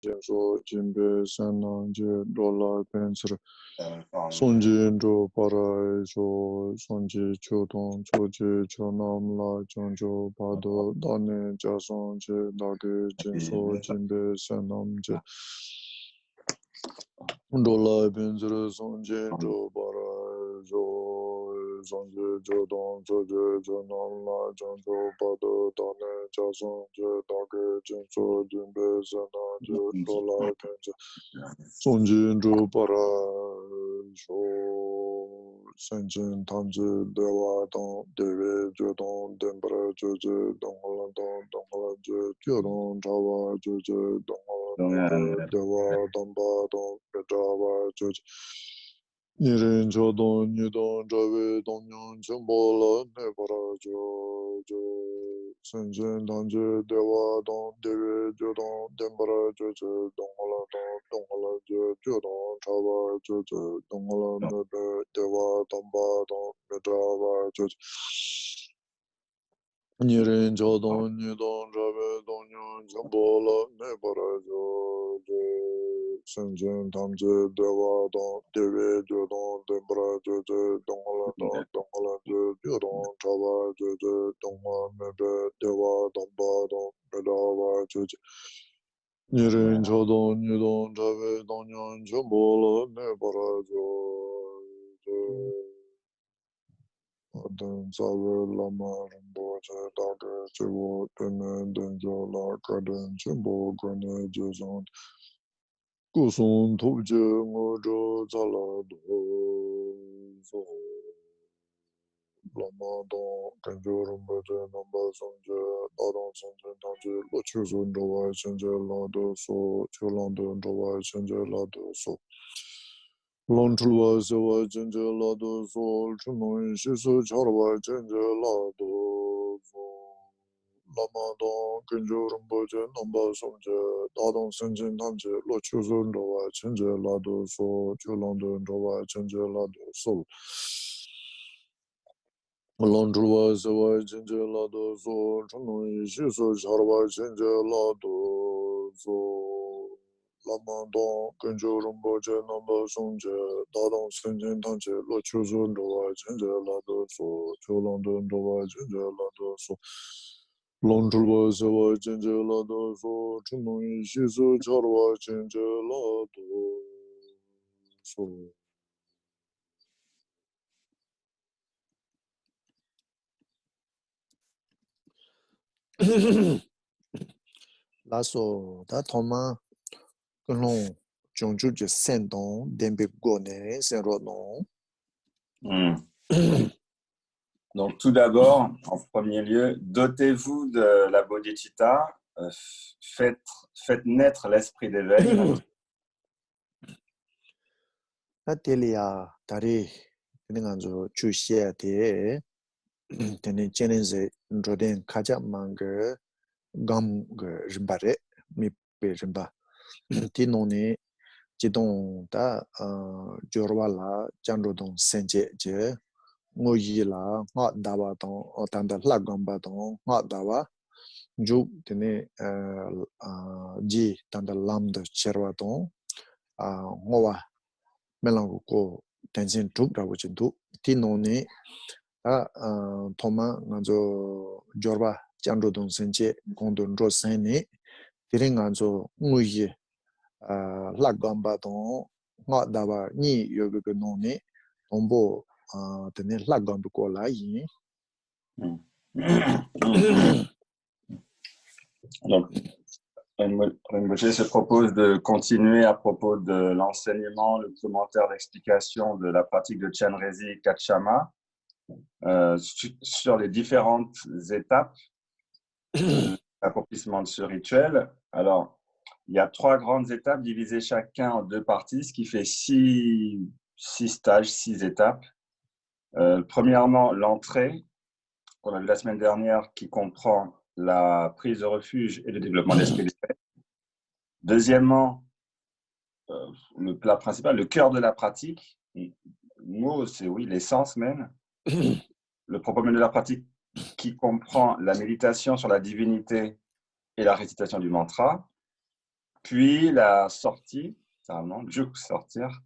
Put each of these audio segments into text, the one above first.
So Jimbe Sananje Dola Pencil Sonji Ndo Para So Sonji Chodon Choji Chonam La Jonjo Pado Dane Jasonje Dage Jinso Jimbe Sanamje Dola Pencil Sonji Ndo Para So Sonji Chodon Choji Chonam La Jonjo Pado Dane Jasonje Dage Jinso Jimbe Sananje Dola Pencil Sonjin Ru Para Sho Senjin Tamji Dewa Dong Dewe Jodong Dembra Joje Dongla Dong Dongla Je Jodong Chawa Joje Dongla Dewa Damba Dong Petrawa Joje Nirin Jodong Nidong Jawe Dongyang Chimbola Nebara Jo Senjin Tamji Dewa Dong Dewe Jodong Dembra Joje Dongla Dongla Je Jodong Chawa Joje Dongla Nebe Dewa Damba Dong Petrawa Joje Nirin Jodong Nidong Jawe Dongyang Chimbola Nebara Jo Senjin Tamji Dewa Dong Dewe Jodong Dembra Joje Dongla Dongla Je Jodong Chawa Joje Dongla Nebe Dewa Damba Dong Petrawa Joje Nirin Chodon Nidong Jawe Dongyang Chimbola Nebara Adan Sawe Lama Rinpoche Dage Chivo Tene Denjo La Kaden Chimbo Grane Jizon Kusun Tupje Ngojo Zala Do Lama Don Kenjo Rinpoche Namba Songje Adon Songje Tanji Lochu Sun Jawai Chenje La Do So Chulan Don Jawai Chenje La Do So Long Chulwa Sewa Chenje La Do So Chunoi Shisu Charwa Chenje La Do So Lama Don Kenjo Rinpoche Namba Songje Adon Senjin Tanji Lochu Sun Jawai Chenje La Do So Chulan Don Jawai Chenje La Do So Long Chulwa Sewa Chenje La Do So Chunoi Shisu Charwa Chenje La Do So Lama Don Kenjo Rinpoche Namba Songje Dadong Senjin Tanche Lo Chuzun Jawai Chenje La Do So Chulan Don Jawai Chenje La Do So Long Chulwa Sewa Chenje La Do So Chunoi Shisu Charwa Chenje La Do So Lasso Da Thomas Kelon Jongju Je Sendong Dembe Gone Senrodon Donc, tout d'abord, en premier lieu, dotez-vous de la bodhicitta, faites naître l'esprit d'éveil. Atelia Tari Nenganzo Chuxia Te Tene Chenenze Njoden Kaja Manga Gam Rimbare Mi Rimba Tinoni Jidong Da Jorwala Janrodon Senje Je Ngoyila Nga Dawa Don Otanda Lagamba Don Nga Dawa Juk Tene Ji Tanda Lamda Cherwa Don Ngowa Melango Tenzin Truk Rawachindu Tinoni Thoma Nanzo Jorba Chandrodon Senche Gondon Rosene Tiringanzo Nguye Lagamba Don Nga Dawa Ni Yoga Noni Tombo Tene Lagamba Kola Yi. Donc, Rinpoche se propose de continuer à propos de l'enseignement, le commentaire d'explication de la pratique de Chenrezig Kachama sur les différentes étapes de l'accomplissement de ce rituel. Alors, il y a 3 grandes étapes divisées chacun en 2 parties, ce qui fait 6 stages, 6 étapes. Premièrement, l'entrée, qu'on a vu la semaine dernière, qui comprend la prise de refuge et le développement d'esprit d'éveil. Deuxièmement, le plat principal, le cœur de la pratique. Mot, c'est oui, l'essence même. Le propos même de la pratique qui comprend la méditation sur la divinité et la récitation du mantra. puis la sortie, c'est un nom, juk, sortir,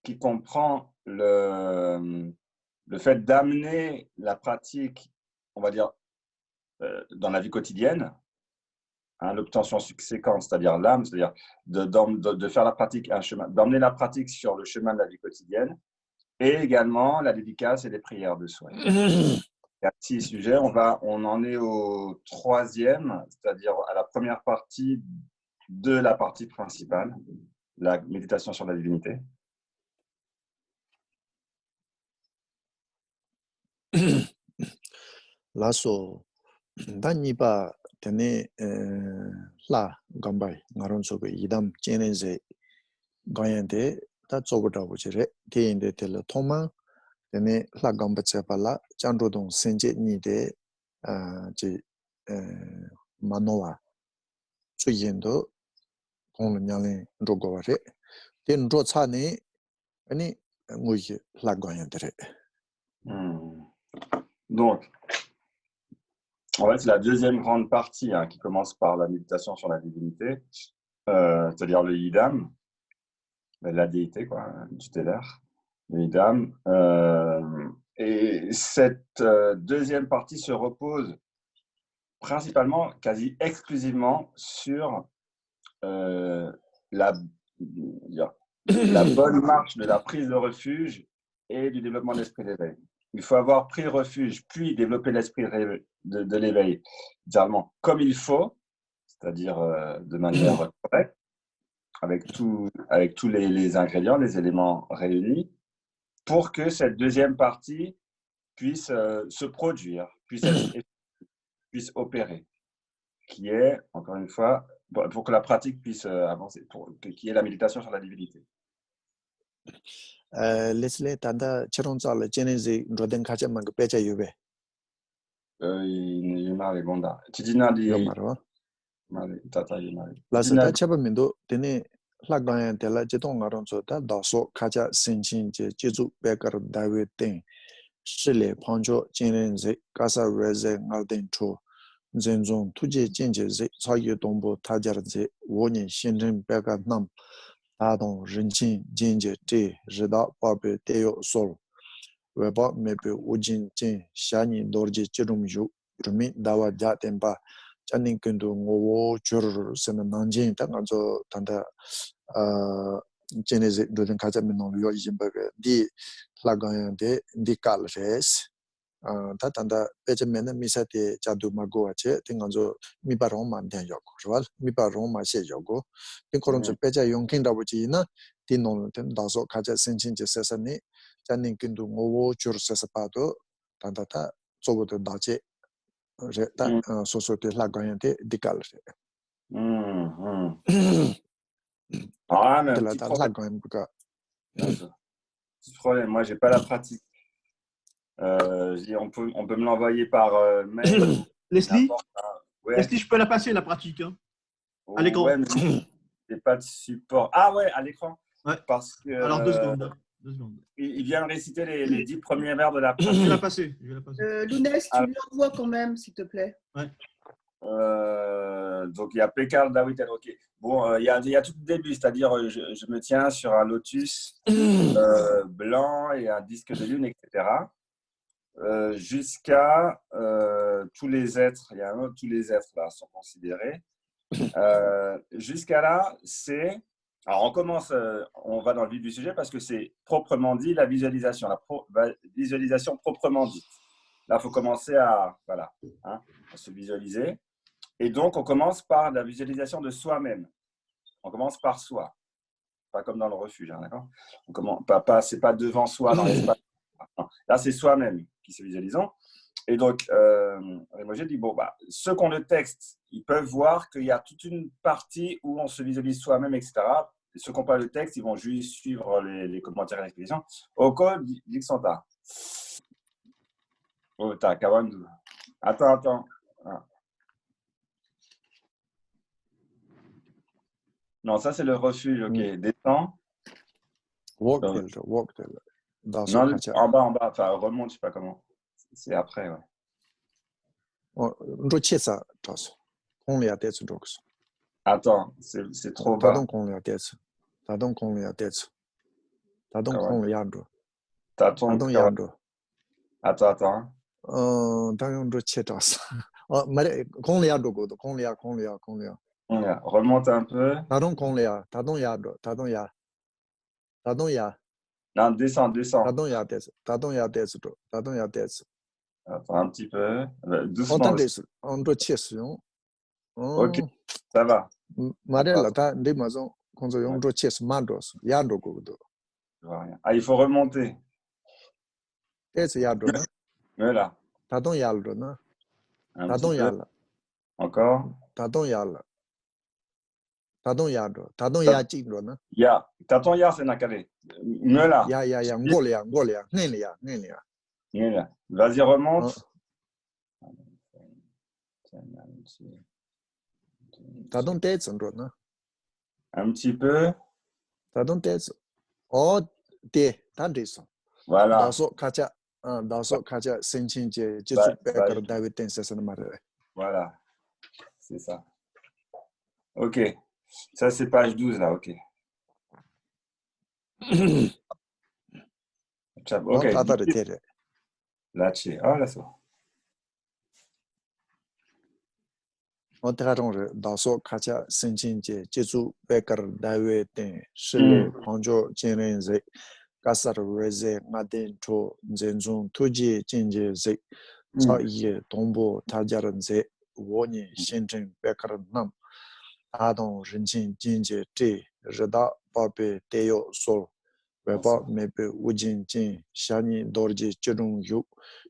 qui comprend le fait d'amener la pratique, on va dire, dans la vie quotidienne, hein, l'obtention subséquente, c'est-à-dire l'âme, c'est-à-dire de faire la pratique, un chemin, d'emmener la pratique sur le chemin de la vie quotidienne, et également la dédicace et les prières de soi. Il y a 6 sujets, on en est au 3e, c'est-à-dire à la première partie de la partie principale, la méditation sur la divinité. Lasso, Danipa, Tene, La, Gambay, Naronso, Idam, Chenese, Gayande, that's over the Wuchere, T in the Teletoma, Tene, La Gambachapala, Chandrodon, Senje Nide, Manoa, Suyendo, Onlyale, Rogore, then Rotsani, any Muyi, La Gayandre. Donc, en fait, c'est la deuxième grande partie qui commence par la méditation sur la divinité, c'est-à-dire le Yidam, la déité, quoi, tutélaire, le Yidam. Et cette deuxième partie se repose principalement, quasi exclusivement, sur la bonne marche de la prise de refuge et du développement de l'esprit d'éveil. Il faut avoir pris refuge, puis développer l'esprit de l'éveil, littéralement comme il faut, c'est-à-dire de manière correcte, avec tous les ingrédients, les éléments réunis, pour que cette deuxième partie puisse se produire, puisse opérer, qui est, encore une fois, pour que la pratique puisse avancer, qui est la méditation sur la divinité. Leslie Tanda Chironzal Genesi Roden Kachamang Pecha Yube. Yumari Gonda. Tidina di Tata Yumari. Lasa Chabamindo, Tene Lagayan Tela Jetong Aronso, Daso Kaja Sinchin Jizu Becker David Ting, Shile Poncho Genenzi, Casa Reze Nalden Cho, Zenzon Tuji Jinjezi, Sayu Dombo Tajarzi, Wonin Shinrin Becker Nam. Adon Renqin Jinje Te Rida Pape Teo Sol Weba Mepe Ujin Jin Shani Dorji Chirum Yu Rumi Dawa Jatemba Janin Kundu Ngowo Chur Sena Nanjin Tangazo Tanda Genese Doden Kajaminon Yo Yimbaga Di Lagayande Di Kalres Tatanda Pejamena Misate Jadu Magoache, Tinganzo Mipa Roma Den Yoko, Rival, Mipa Roma She Yogo, Tinkoronzo Peja Yonkin Ravujina, Tinon Dazo Kaja Sinchin Sesani, Janin Kindu Mowo Chur Sesapato, Tantata, Sobo de Dache, Sosote Lagayante, Dical. Ah, mais petit problème. Petit problème, moi j'ai pas la pratique. On peut me l'envoyer par mail. Leslie, ouais. Leslie, je peux la passer la pratique hein, à l'écran. Ouais, mais j'ai pas de support. Ah ouais, à l'écran. Ouais. Parce que. Alors 2 secondes. 2 secondes. Il vient de réciter les 10 premiers vers de la pratique. Je vais la passer. Lounès, tu l'envoies quand même, s'il te plaît. Ouais. Donc il y a Pekar Dawit ok. Bon, il y a tout le début, c'est-à-dire je me tiens sur un lotus blanc et un disque de lune, etc. Jusqu'à tous les êtres, il y a un autre, tous les êtres là sont considérés. Jusqu'à là, c'est. Alors on commence, on va dans le vif du sujet parce que c'est proprement dit la visualisation, visualisation proprement dite. Là, il faut commencer à se visualiser. Et donc, on commence par la visualisation de soi-même. On commence par soi. Pas comme dans le refuge, hein, d'accord ? C'est pas devant soi dans l'espace. Là, c'est soi-même qui se visualisons. Et donc, moi j'ai dit, bon, ceux qui ont le texte, ils peuvent voir qu'il y a toute une partie où on se visualise soi-même, etc. Et ceux qui n'ont pas le texte, ils vont juste suivre les commentaires et l'explication. Au code, Dixanta. Oh, t'as Kawandu. Attends. Ah. Non, ça c'est le refuge, ok. Descends. Walk. Non, en bas, enfin remonte, je sais pas comment. C'est après, ouais. Rochesa, Tos. Only at its dogs. Attends, c'est trop bas. 다동 공략 됐어. 다동 공략 됐어. 다동 Ah ouais. 공략도. T'as ton 다동 cœur. 야도. Attends. 다용도 치졌어. 말해 공략도 고도 공략. Remonte un peu. 다동 공략. 다동 야도. 다동 야. Non, descends. 다동 야 됐어. 다동 야 됐어. Attends un petit peu. Doucement 어떤 aussi. 데서 언도 치었어요. Ok, ça va. 말해라 다 내마서 공소 용도 치스 만도스 야도 고도. Je vois rien. Ah, il faut remonter. 됐어 야도나. Mais là, 다동 야도나. un 다동 petit peu. 야라. Encore. 다동 야라. 다동 야도. 다동 야 찍로나. Ya. T'as ton ya, c'est Nakare. Mais là. 야야야 ngol야. 넬이야. Mais là. Vas-y, remonte. 다동 됐으로나. Un petit peu. 다동 됐어. 다 됐어. Voilà. 다소 카차 생친제 제주 백거 다윗 댄스는 말해. Voilà. C'est ça. Ok. Ça, c'est page 12, là. Ok. Ok. 다다를 테레. Là, tu Ah, là, ça. 어떻게하던지 다소 카차 생친제 제주 백거 다윗 댄 실내 방조 진행제 가사르 레제 마덴토 젠존 투지 진제제 자이에 동보 타자른제 원이 신진 백거남 아동 렌진 진제 제 르다 바베 테요 솔 외바 메베 우진진 샤니 도르지 쩌룽유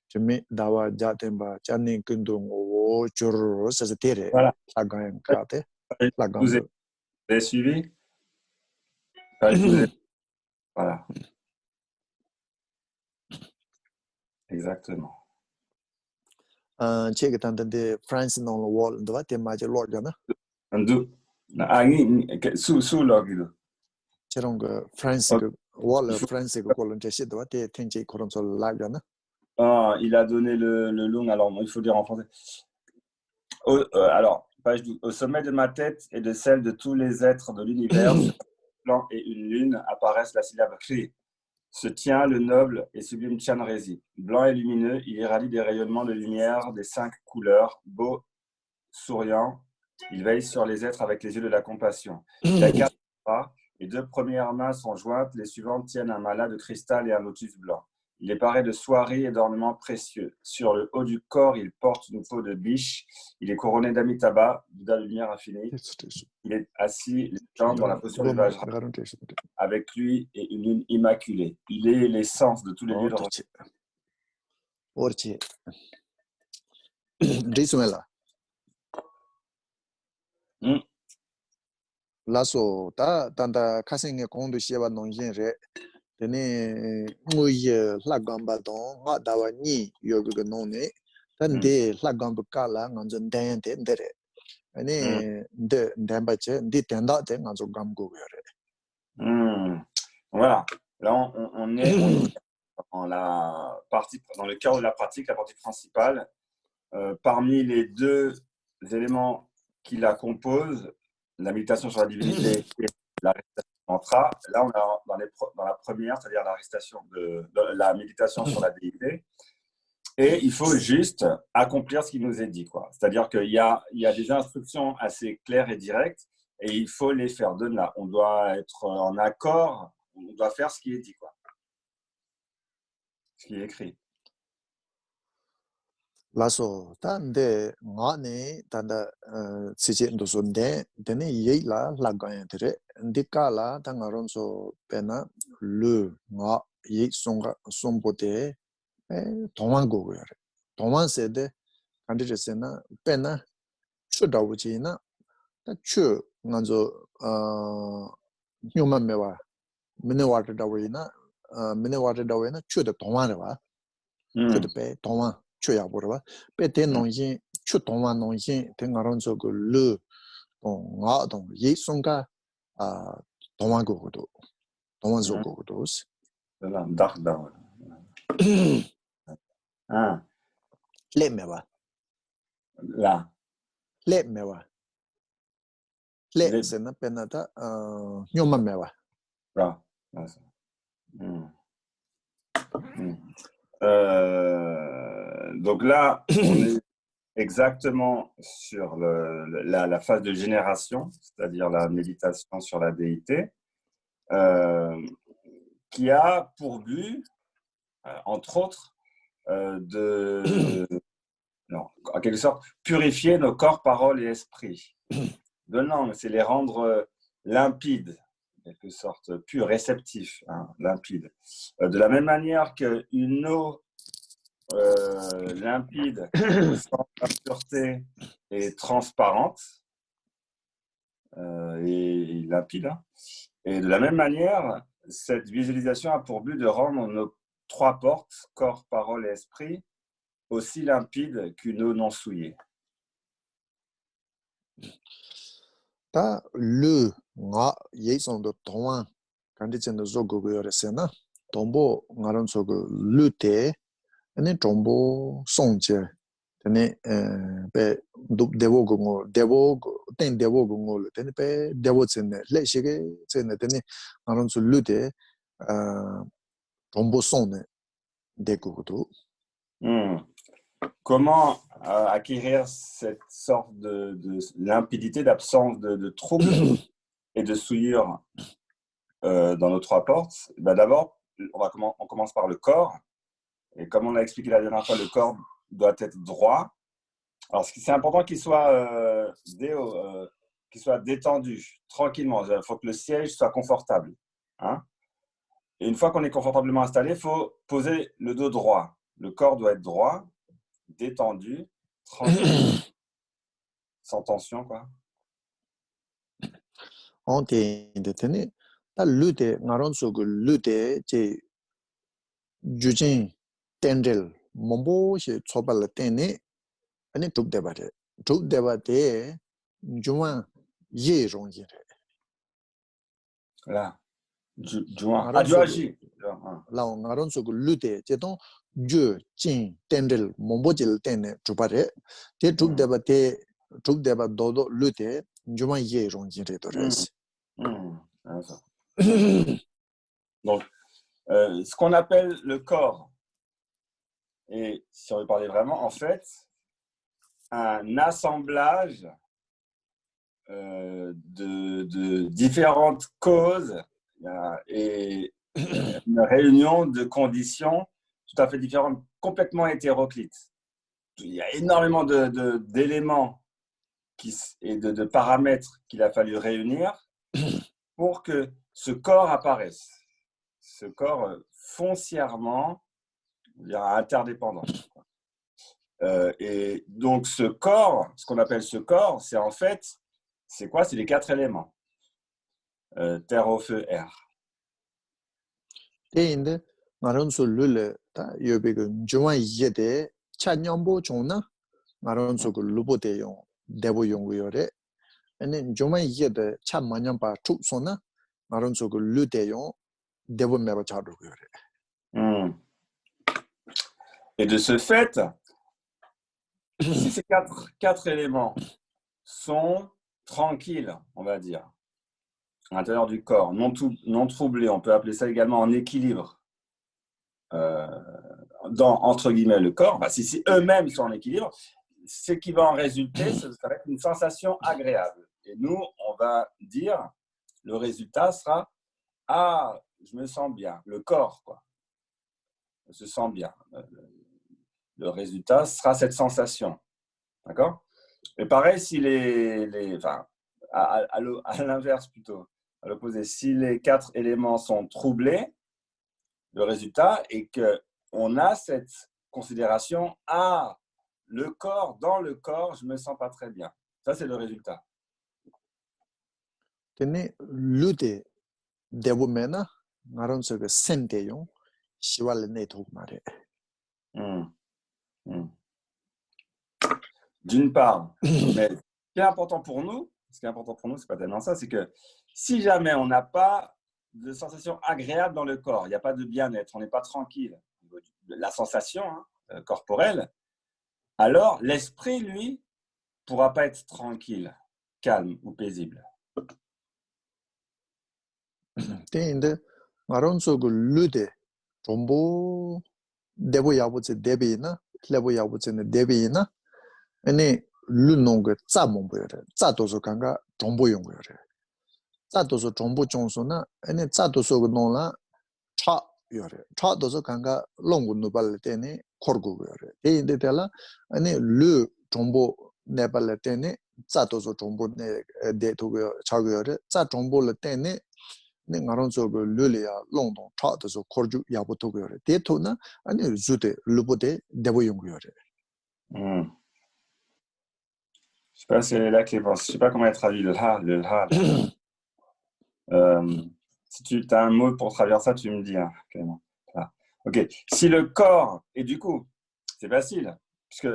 즈미 다와 자템바 잔니 근동 오 조르 세세테레 Voilà. 라가엔 카테 Vous 라간도 avez suivi? Page 12. Voilà. Exactement. check tan데 France non lo wall ndo te ma je lo jana Ndu. Sous l'orgue. cheron France wall France ko kolon te shit te tenje koron so la jana Ah, il a donné le long, alors il faut dire en français. Alors, page 12. Au sommet de ma tête et de celle de tous les êtres de l'univers, sur un plan et une lune, apparaissent la syllabe Kri. Se tient le noble et sublime Chanrezi. Blanc et lumineux, il irradie des rayonnements de lumière des 5 couleurs, beau, souriant. Il veille sur les êtres avec les yeux de la compassion. Il a 4 bras, les 2 premières mains sont jointes, les suivantes tiennent un mala de cristal et un lotus blanc. Il est paré de soieries et d'ornements précieux. Sur le haut du corps, il porte une peau de biche. Il est couronné d'Amitabha, Bouddha de lumière infinie. Il est assis, les jambes dans la posture du Vajra. Avec lui et une lune immaculée. Il est l'essence de tous les lieux de recherche. Orchi. Dismela. Lasso ta tanda kasing kondu sheba nongjen re. Tene nguye la gamba don nga dawa ni yogu ge nonne. Tande la gamba kala nganjon den den dere. Ane de ndamba che ndi tenda de nganjo gamgo yore. Voilà. Là, on est dans la partie, dans le cœur de la pratique, la partie principale. Parmi les 2 éléments qui la composent, la méditation sur la divinité et la récitation mantra, là on est dans la première, c'est-à-dire la récitation de la méditation sur la déité, et il faut juste accomplir ce qui nous est dit, quoi. C'est-à-dire qu'il y a des instructions assez claires et directes, et il faut les faire de là. On doit être en accord, on doit faire ce qui est dit, quoi. Ce qui est écrit. Lasso tande ngane tanda sije ndosonde dene yeila lagayen tere ndikala tangaronso pena le nga ye songa sombote 동안고 그래. 동안세대 간디르세나 빼나 추다우지나 추 먼저 휴먼 메와 미네와트 다위나 미네와트 다위나 추의 동안에 와. 추의 빼 동안 추야 보러 빼대 농신 추 동안 농신 등가론서 그르 동아동 예송가 동안고도 동안소고도 Voilà, darda. Let me wa. Là. Let me wa. Le, c'est un penata, nyoma mewa. Voilà. Donc là, on est exactement sur la phase de génération, c'est-à-dire la méditation sur la déité, qui a pour but, entre autres, en quelque sorte, purifier nos corps, paroles et esprits. Non, c'est les rendre limpides, en quelque sorte, purs, réceptifs, hein, limpides. De la même manière qu'une eau limpide, sans impureté et transparente, et limpide. Hein. Et de la même manière, cette visualisation a pour but de rendre nos 3 portes, corps, parole et esprit, aussi limpides qu'une eau non souillée. Ta le nga yeson de toan quand tu ne zogo yoresena tombo ngaron sogo lute ene tombo songje tene be devo go devo ten devo go tene pe devo tsene le shige tsene tene ngaron so lute tombo sonne dekoto. Comment acquérir cette sorte de limpidité, d'absence de trouble et de souillure dans nos 3 portes? Ben d'abord, on commence par le corps. Et comme on l'a expliqué la dernière fois, le corps doit être droit. Alors, c'est important qu'il soit détendu, tranquillement. Il faut que le siège soit confortable. Hein? Et une fois qu'on est confortablement installé, il faut poser le dos droit. Le corps doit être droit, détendu, tranquille, sans tension, quoi. On te tene ta lute ngaron sogo lute je jujin tendel mombo she chobal tene ane tuk debate juan ye rong ye Là, juin. Ah, juaji. la ngaron so lute je don je jin tendel mombo jil tene chupare te tuk debate dodo lute juan ye rong ye to res. Donc, ce qu'on appelle le corps, et si on veut parler vraiment, en fait, un assemblage de différentes causes et une réunion de conditions tout à fait différentes, complètement hétéroclites. Il y a énormément d'éléments et de paramètres qu'il a fallu réunir pour que ce corps apparaisse. Ce corps foncièrement interdépendant. Et donc ce corps, ce qu'on appelle ce corps, c'est en fait, c'est quoi? C'est les 4 éléments. Terre, eau, feu, air. Et inde ngaron so lule ta yobe go juan yede cha nyambo chona ngaron so go lubote yon debo yon yore ene juan yede cha manyamba tu sona ngaron so go lute yon debo meba cha do yore. Et de ce fait, si ces 4 éléments sont tranquilles, on va dire, à l'intérieur du corps, non troublés, on peut appeler ça également en équilibre, dans, entre guillemets, le corps, bah, si eux-mêmes sont en équilibre, ce qui va en résulter, ça va être une sensation agréable. Et nous, on va dire, le résultat sera « Ah, je me sens bien », le corps, quoi, se sent bien. Le résultat sera cette sensation. D'accord? Et pareil, si enfin, à l'inverse plutôt, à l'opposé, si les 4 éléments sont troublés, le résultat est qu'on a cette considération, ah, le corps, dans le corps, je ne me sens pas très bien. Ça, c'est le résultat. Tene lute debo mena ngaron so go sente yon shiwal ne tok mare. D'une part, mais ce qui est important pour nous, c'est pas tellement ça, c'est que si jamais on n'a pas de sensation agréable dans le corps, il n'y a pas de bien-être, on n'est pas tranquille, la sensation corporelle, alors l'esprit, lui, ne pourra pas être tranquille, calme ou paisible. 근데 마론소 그 루데 정보 대보 야부지 대비나 레보 야부지는 대비나 아니 루농 그 짜몽보여 짜도서 간가 정보 용거여 짜도서 정보 정소나 아니 짜도서 그 농라 차 요래 차도서 간가 롱고 누발 때네 코르고 요래 데인데 달라 아니 루 정보 네발 때네 짜도서 정보 네 데토고 차고요래 짜 정보를 때네 네 가론서 그 르리아 롱동 차도서 코르주 야부토고 요래 데토나 아니 주데 루보데 데보 용고요래 Je sais pas si elle est là, Clémence. Je sais pas comment elle traduit le ha, là. Si tu as un mot pour traduire ça, tu me dis, hein, Clément. Là. Ok. Si le corps, et du coup, c'est facile, puisque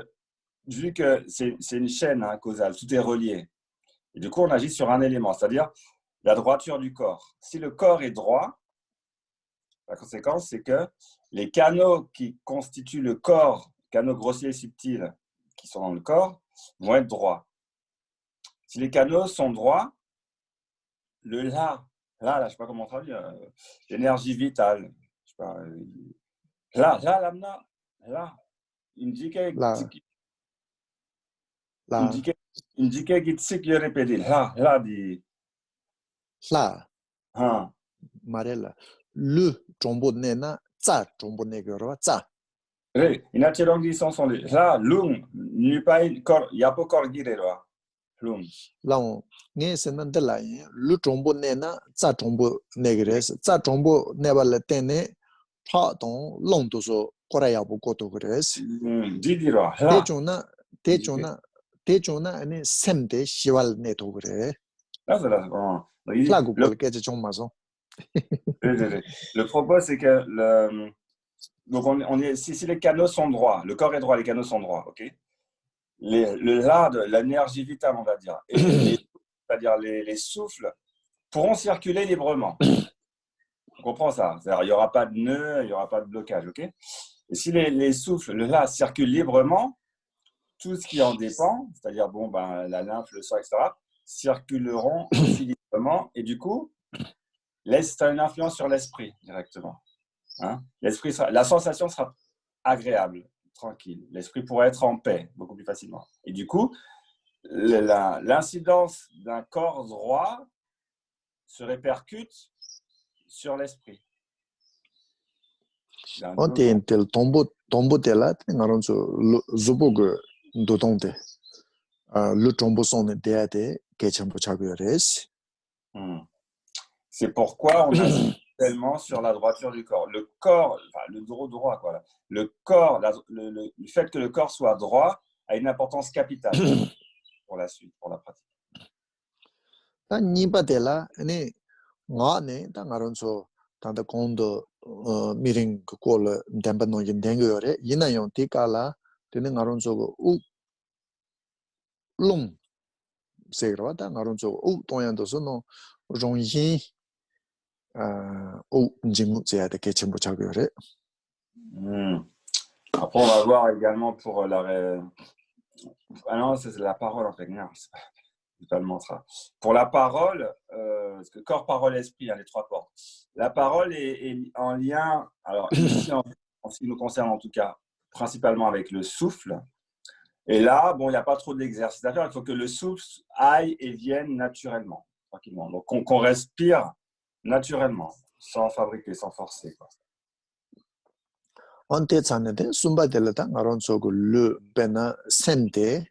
vu que c'est une chaîne hein, causale, tout est relié. Et du coup, on agit sur un élément, c'est-à-dire la droiture du corps. Si le corps est droit, la conséquence, c'est que les canaux qui constituent le corps, canaux grossiers et subtils qui sont dans le corps, vont être droits. Si les canaux sont droits, le là, je ne sais pas comment traduire, l'énergie vitale, je sais pas, là, indique gitsik le répéter, là, dit. là Hein. 말해라 르 정보 내나 짜 정보 내거로 짜 Oui, in attirant sont les là lung n'y pas corps y a pas corps guirero lung 라오 녜세는 달라이 르 정보 내나 짜 정보 내그레스 짜 정보 내발레 때네 파동 롱도서 거라야고 고도 그레스 didiro là 대조나 아니 셈데 시왈 내도 그래 là c'est là 플라고 볼게지 좀 마서 le propos c'est que donc on est si les canaux sont droits, le corps est droit, les canaux sont droits, OK? Le là de l'énergie vitale on va dire et c'est-à-dire les souffles pourront circuler librement. On comprend ça. C'est-à-dire, il n'y aura pas de nœud, il n'y aura pas de blocage, ok? Et si les souffles, le là, circulent librement, tout ce qui en dépend, c'est-à-dire bon, ben, la lymphe, le sang, etc., circuleront aussi librement. Et du coup, ça a une influence sur l'esprit directement. Hein? La sensation sera agréable, tranquille. L'esprit pourra être en paix beaucoup plus facilement. Et du coup, l'incidence d'un corps droit se répercute sur l'esprit. 언테인텔 tombo 나론서 zubogo 도동데 르 tombo선에 대야데 개첨부 차고요레스 C'est pourquoi on insiste tellement sur la droiture du corps. Le corps, enfin, le droit, quoi. Le corps, le fait que le corps soit droit a une importance capitale pour la suite, pour la pratique. 니바데라 아니 나네 당아론서 단다 공도 미링 그콜 덴바노 인댕거래 이나용 티칼라 되는 아론서 우롱 세그라다 아론서 우 동양도서노 종이 우 인증제야데 개첨부 차고요래 Après, on va voir également pour la... Ah non, c'est la parole en fait. Non, c'est pas le mantra. Pour la parole, parce que corps, parole, esprit, hein, les trois portes. La parole est en lien, alors ici, en ce qui nous concerne en tout cas, principalement avec le souffle. Et là, bon, il n'y a pas trop d'exercice à faire. Il faut que le souffle aille et vienne naturellement, tranquillement. Donc, qu'on respire naturellement, sans fabriquer, sans forcer, quoi. 언테 찬네데 숨바델라다 아론서 르 베나 셈데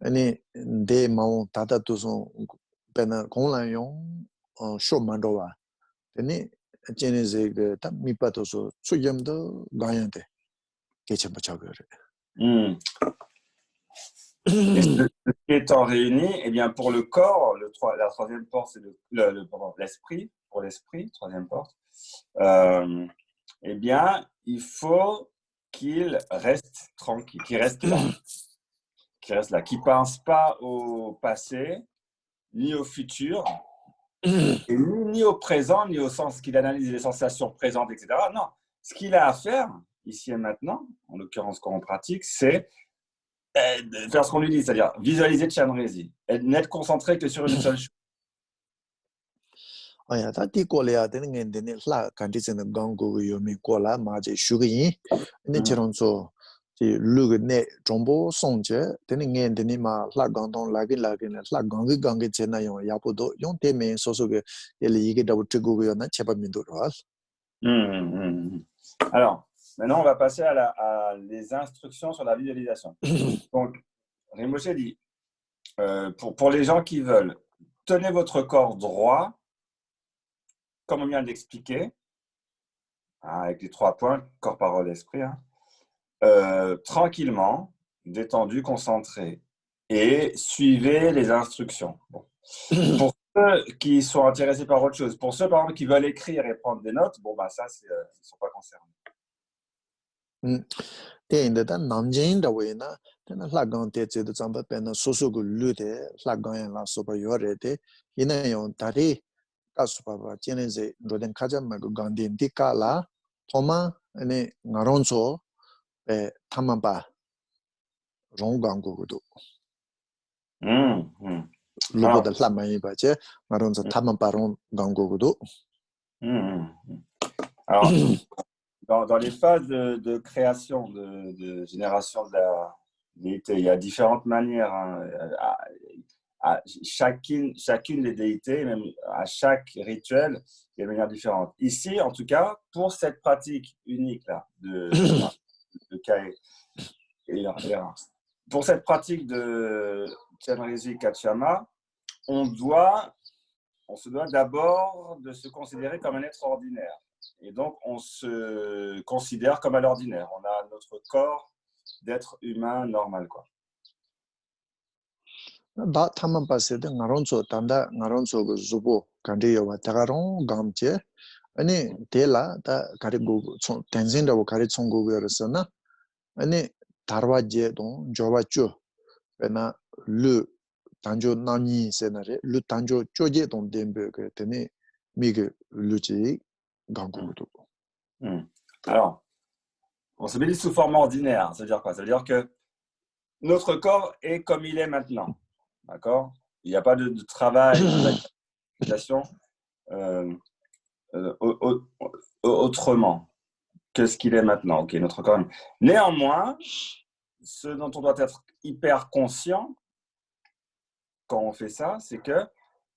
아니 데 마오 다다도소 베나 공란용 쇼만도와 아니 제네제게 다 미파도소 추염도 가야데 개첨부 차고요래 Étant réunis, eh bien pour le corps, la troisième porte, c'est l'esprit, pour l'esprit, troisième porte, eh bien, il faut qu'il reste tranquille, qu'il reste là, qu'il ne pense pas au passé, ni au futur, et ni au présent, ni au sens qu'il analyse les sensations présentes, etc. Non, ce qu'il a à faire, ici et maintenant, en l'occurrence quand on pratique, c'est de faire ce qu'on lui dit, c'est-à-dire visualiser Chan Rezi, n'être concentré que sur une seule chose. 아야 다티 콜이야 되는 게 되네 라 간디스는 강고 요미 콜라 마제 슈기 네 저런소 지 루그네 정보 송제 되는 게 되니 마라 강동 라긴 라 강기 강기 제나요 야포도 용 때문에 소소게 엘리 이게 더블 트고요나 제밥민도로 Alors, maintenant, on va passer à les instructions sur la visualisation. Donc, Rinpoche dit, pour les gens qui veulent, tenez votre corps droit, comme on vient d'expliquer, avec les 3 points, corps, parole, esprit, tranquillement, détendu, concentré, et suivez les instructions. Bon. Pour ceux qui sont intéressés par autre chose, pour ceux par exemple qui veulent écrire et prendre des notes, bon bah ça, ils ne sont pas concernés. 대인데 남진다 왜나 때나 라강 대제도 잠바 빼나 소소고 르데 라강야 소바 요레데 이내용 다리 가수바바 제네제 로덴 카자마고 간딘 디카라 토마 아니 나론소 에 타만바 롱강고도 로보다 라마이 바제 나론소 타만바롱 강고도 Alors, dans les phases de création, de génération de la déité, il y a différentes manières. À chacune des déités, même à chaque rituel, il y a une manière différente. Ici, en tout cas, pour cette pratique unique-là de Kae, pour cette pratique de Chenrezig Kachama, on se doit d'abord de se considérer comme un être ordinaire. Et donc, on se considère comme à l'ordinaire. On a notre corps d'être humain normal, quoi. 다 타만 봤을 때 나론소 단다 나론소 그 주보 간디요 왔다가롱 감제 아니 데라 다 가리고 텐진다고 가리 총고여서나 아니 다르와제도 조바쭈 베나 르 단조 나니 세나레 르 단조 쪼제동 덴베 그랬더니 미그 루지 강고도. Alors, on se médite sous forme ordinaire. Ça veut dire quoi? Ça veut dire que notre corps est comme il est maintenant. D'accord? Il n'y a pas de travail, d'activation autrement que ce qu'il est maintenant. Ok, notre corps. Néanmoins, ce dont on doit être hyper conscient quand on fait ça, c'est que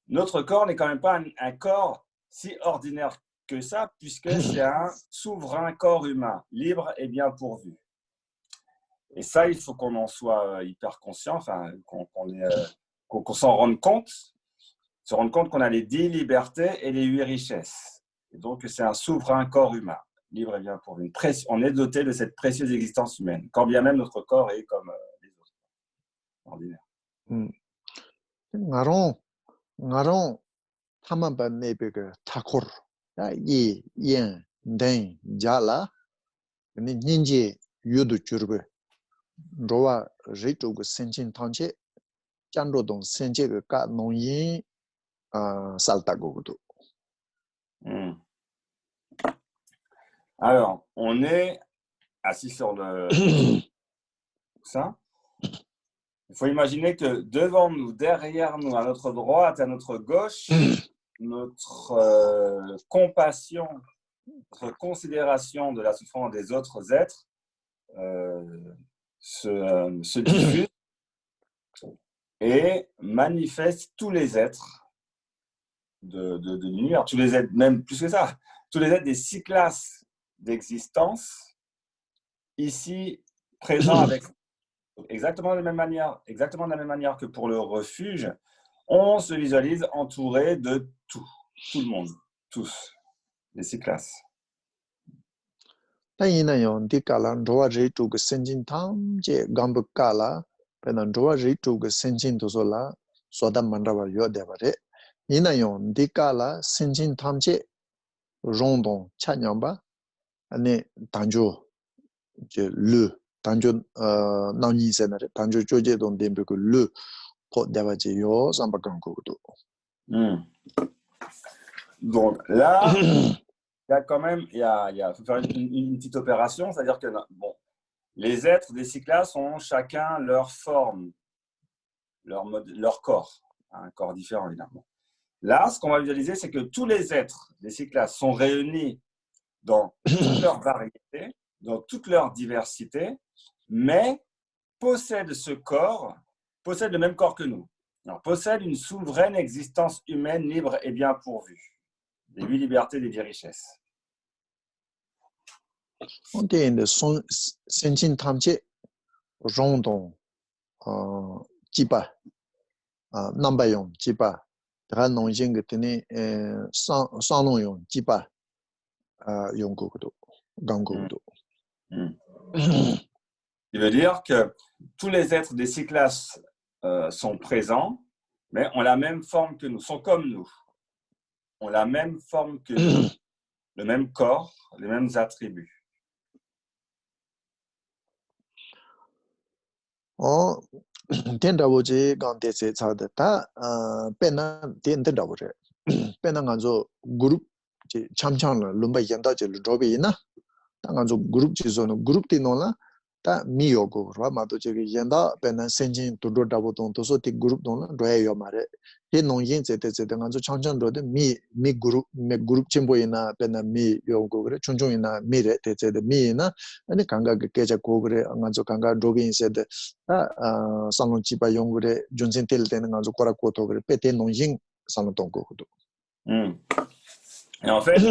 notre corps n'est quand même pas un corps si ordinaire que ça, puisque c'est un souverain corps humain, libre et bien pourvu. Et ça, il faut qu'on en soit hyper conscient, enfin, qu'on s'en rende compte, se rendre compte qu'on a les 10 libertés et les 8 richesses. Et donc, c'est un souverain corps humain, libre et bien pourvu. On est doté de cette précieuse existence humaine, quand bien même notre corps est comme les autres, ordinaires. 나롱 타만바 네베가 타코르 이 예, 된 자라 니 닌지 유도 주르베 로와 리토고 센진 탄체 짠로동 센제가 까 농이 살타고도. Alors, on est assis sur le coussin. Il faut imaginer que devant nous, derrière nous, à notre droite, à notre gauche, notre compassion, notre considération de la souffrance des autres êtres se diffuse et manifeste tous les êtres de l'univers, tous les êtres, même plus que ça, tous les êtres des 6 classes d'existence ici présents avec exactement de la même manière que pour le refuge, on se visualise entouré de tout le monde, tous, les 6 classes. 타이나요 디칼란 로아제투 그 센진탐제 감북칼라 페난 로아제투 그 센진도솔라 소다 만라바 요데바레 이나요 디칼라 센진탐제 롱동 차냠바 아니 단조 이제 르 단조 나니세나레 단조 조제동 뎀베고 르 포데바제 요 삼바강고도. Donc là, il y a quand même, faut faire une petite opération, c'est-à-dire que bon, les êtres des 6 classes ont chacun leur forme, leur corps, un corps différent évidemment. Là, ce qu'on va visualiser, c'est que tous les êtres des six classes sont réunis dans toute leur variété, dans toute leur diversité, mais possèdent ce corps, possèdent le même corps que nous. Alors, possèdent une souveraine existence humaine libre et bien pourvue. Les 8 libertés, les 10 richesses. On dit que senjin tamche rondong jiba nambayong jiba dra nongjing que tene sanlong jiba yonggodo ganggodo. Il veut dire que tous les êtres des six classes sont présents, mais ont la même forme que nous, sont comme nous, ont la même forme que nous, le même corps, les mêmes attributs. 텐다보지 간데세 차다다 페나 텐다보제 페나 간조 그룹 참참을 lumba yandaje 로비나 당간조 그룹 지소는 그룹 티노라 다 미요고 라마도 저기 yan다 페나 센진 도도다보동 도소티 그룹 돈라 로에요 말에 이 농진 제때제 당간조 참참로데 미 그룹 침보이나 페나 미 요고 그래 춘중이나 미래 대제데 미나 아니 강가게 깨자 고그래 안간조 강가 로빈세데 salon chipa yongure junsen tel ten nganzo kora koto gre pete nonjing salon tonko kodo. Et en fait,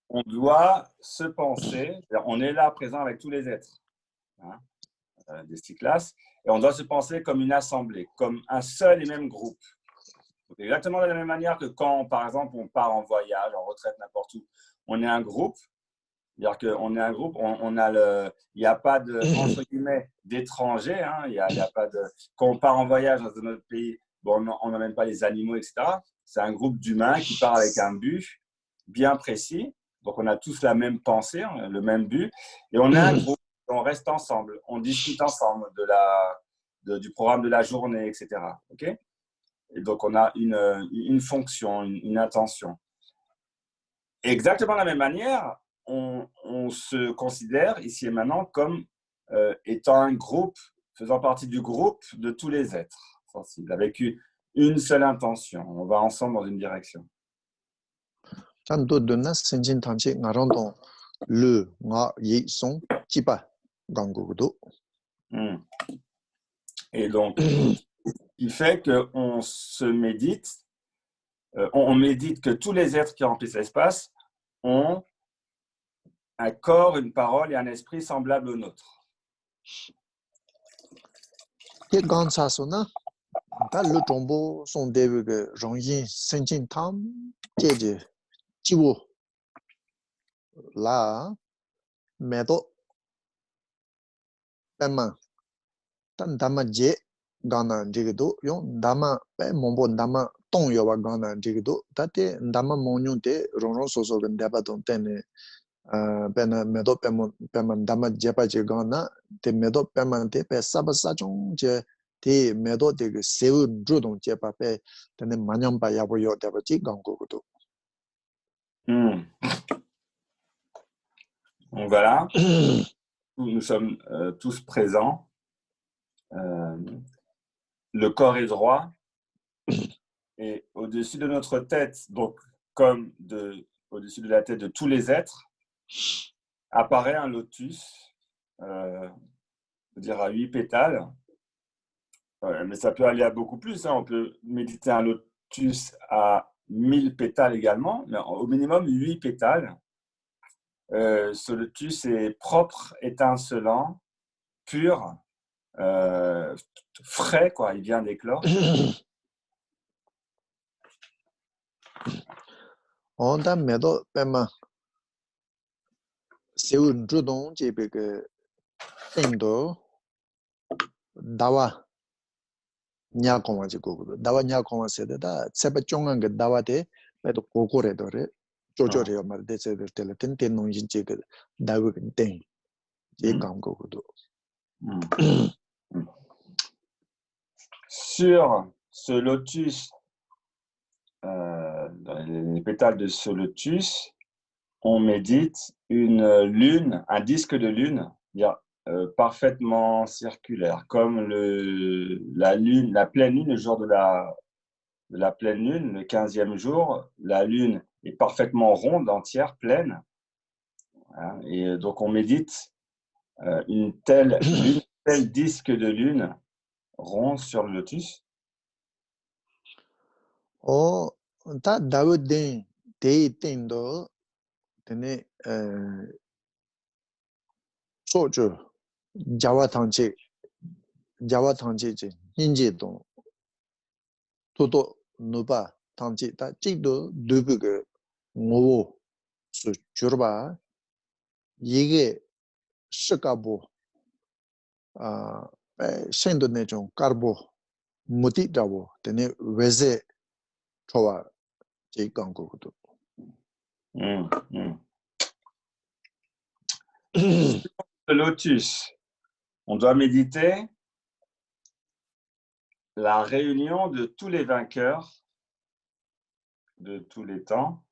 on doit se penser, on est là présent avec tous les êtres des six classes, et on doit se penser comme une assemblée, comme un seul et même groupe. Donc, exactement de la même manière que quand, par exemple, on part en voyage, en retraite, n'importe où, on est un groupe. C'est-à-dire qu'on est un groupe, il n'y a pas de, entre guillemets, d'étrangers. Hein, il y a pas de, quand on part en voyage dans un autre pays, bon, on n'emmène pas les animaux, etc. C'est un groupe d'humains qui part avec un but bien précis. Donc, on a tous la même pensée, le même but. Et on est un groupe, on reste ensemble, on discute ensemble du programme de la journée, etc. Okay? Et donc, on a une fonction, une intention. Exactement de la même manière, on se considère ici et maintenant comme étant un groupe, faisant partie du groupe de tous les êtres sensibles, avec une seule intention. On va ensemble dans une direction. Et donc, il fait qu'on se médite, on médite que tous les êtres qui remplissent l'espace ont un corps, une parole et un esprit semblables au nôtre. le tombeau son début que Rongyin Senjin Tam Jeje Jiwo là medo pema tan dama je gana jigedo yo dama pe mombo dama tong yo wa gana jigedo tate dama monyu te ronron soso ben daba don tene pena medo pema dama jepa je gana te medo pema te pe sabasa chong je te medo de seu drudong jepa pe tene manyamba yabo yo daba ji gango godo. Donc voilà, nous sommes tous présents. Le corps est droit et au-dessus de notre tête, donc comme au-dessus de la tête de tous les êtres, apparaît un lotus, dire à 8 pétales, mais ça peut aller à beaucoup plus. Hein. On peut méditer un lotus à 1000 pétales également, mais au minimum 8 pétales. Ce lotus est propre, étincelant, pur, frais, quoi. Il vient d'éclore. On a medo pema seun drudong jebe que tendo dawa nya koma ji gogo dawa nya koma se da seba chongan ge dawa de medo gogore dore jojo re mar de se de tele ten ten no yin je ge dawa ten je gam gogo do. Sur ce lotus, dans les pétales de ce lotus, on médite une lune, un disque de lune, parfaitement circulaire, comme la pleine lune le jour de de la pleine lune, le 15e jour, la lune est parfaitement ronde, entière, pleine. Hein, et donc, on médite une tel disque de lune rond sur le lotus. 다 다윗된 데이텐도 되네 소주 자와탕치 이제 인지도 도도 누바 탕치 다 찍도 누브게 뭐 줄바 이게 시가보 아 신도 내종 까르보 무디다보 되네 외제 좋아 제강고도 Le lotus, on doit méditer la réunion de tous les vainqueurs de tous les temps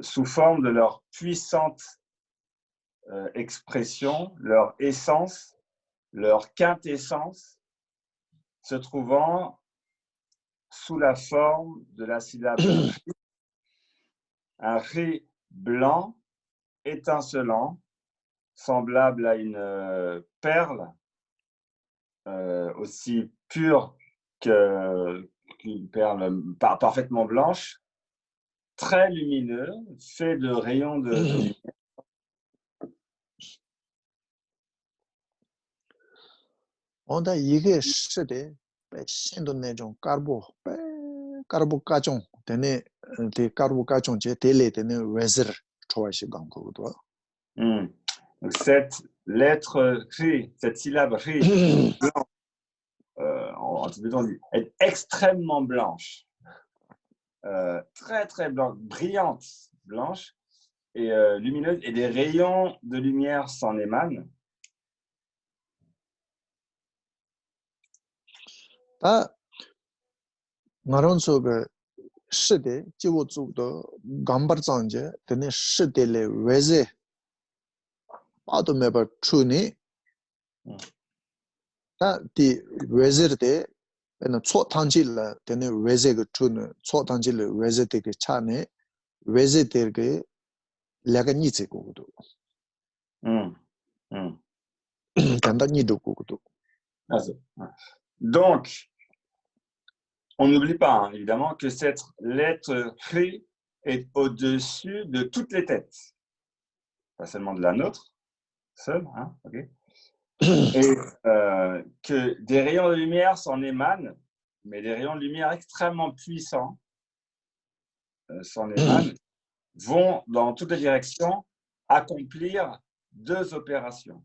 sous forme de leur puissante expression, leur essence, leur quintessence, se trouvant sous la forme de la syllabe ri, un ri blanc, étincelant, semblable à une perle, aussi pure qu'une perle parfaitement blanche, très lumineux, fait de rayons de lumière. onda 이게 시대 신도 내종 까르보 까종 되네 데 까르보 까종 제 델레 되네 웨저 좋아시 강고도 Donc cette lettre ri, cette syllabe ri, en tibétain, est extrêmement blanche, très très blanche, brillante, blanche et lumineuse, et des rayons de lumière s'en émanent. 다 나론 속에 시대 지워주도 감바장제 되네 시대레 웨제 빠도 매버 추니 다디 웨제르데 에나 초탄질라 되네 웨제가 추는 초탄질레 웨제데게 차네 웨제데게 레가니체 고도 단단히도 고도 Donc, on n'oublie pas, hein, évidemment, que cette lettre Ri est au-dessus de toutes les têtes. Pas seulement de la nôtre, seule, hein, okay. Et que des rayons de lumière s'en émanent, mais des rayons de lumière extrêmement puissants s'en émanent, vont dans toutes les directions accomplir deux opérations.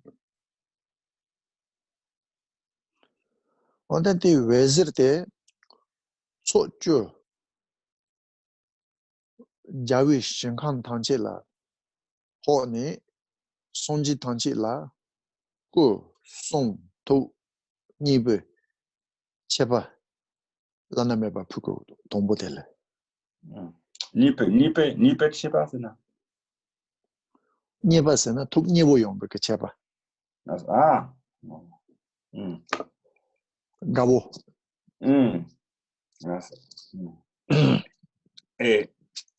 On a dit 웨즈르데 소주 자위 신칸 단체라 호니 손지 단체라 그 송도 니베 제바 라나메바 푸고 동보텔레 니페 제바 세나 니바스나 툭 니보용 그 제바 아 가보 Et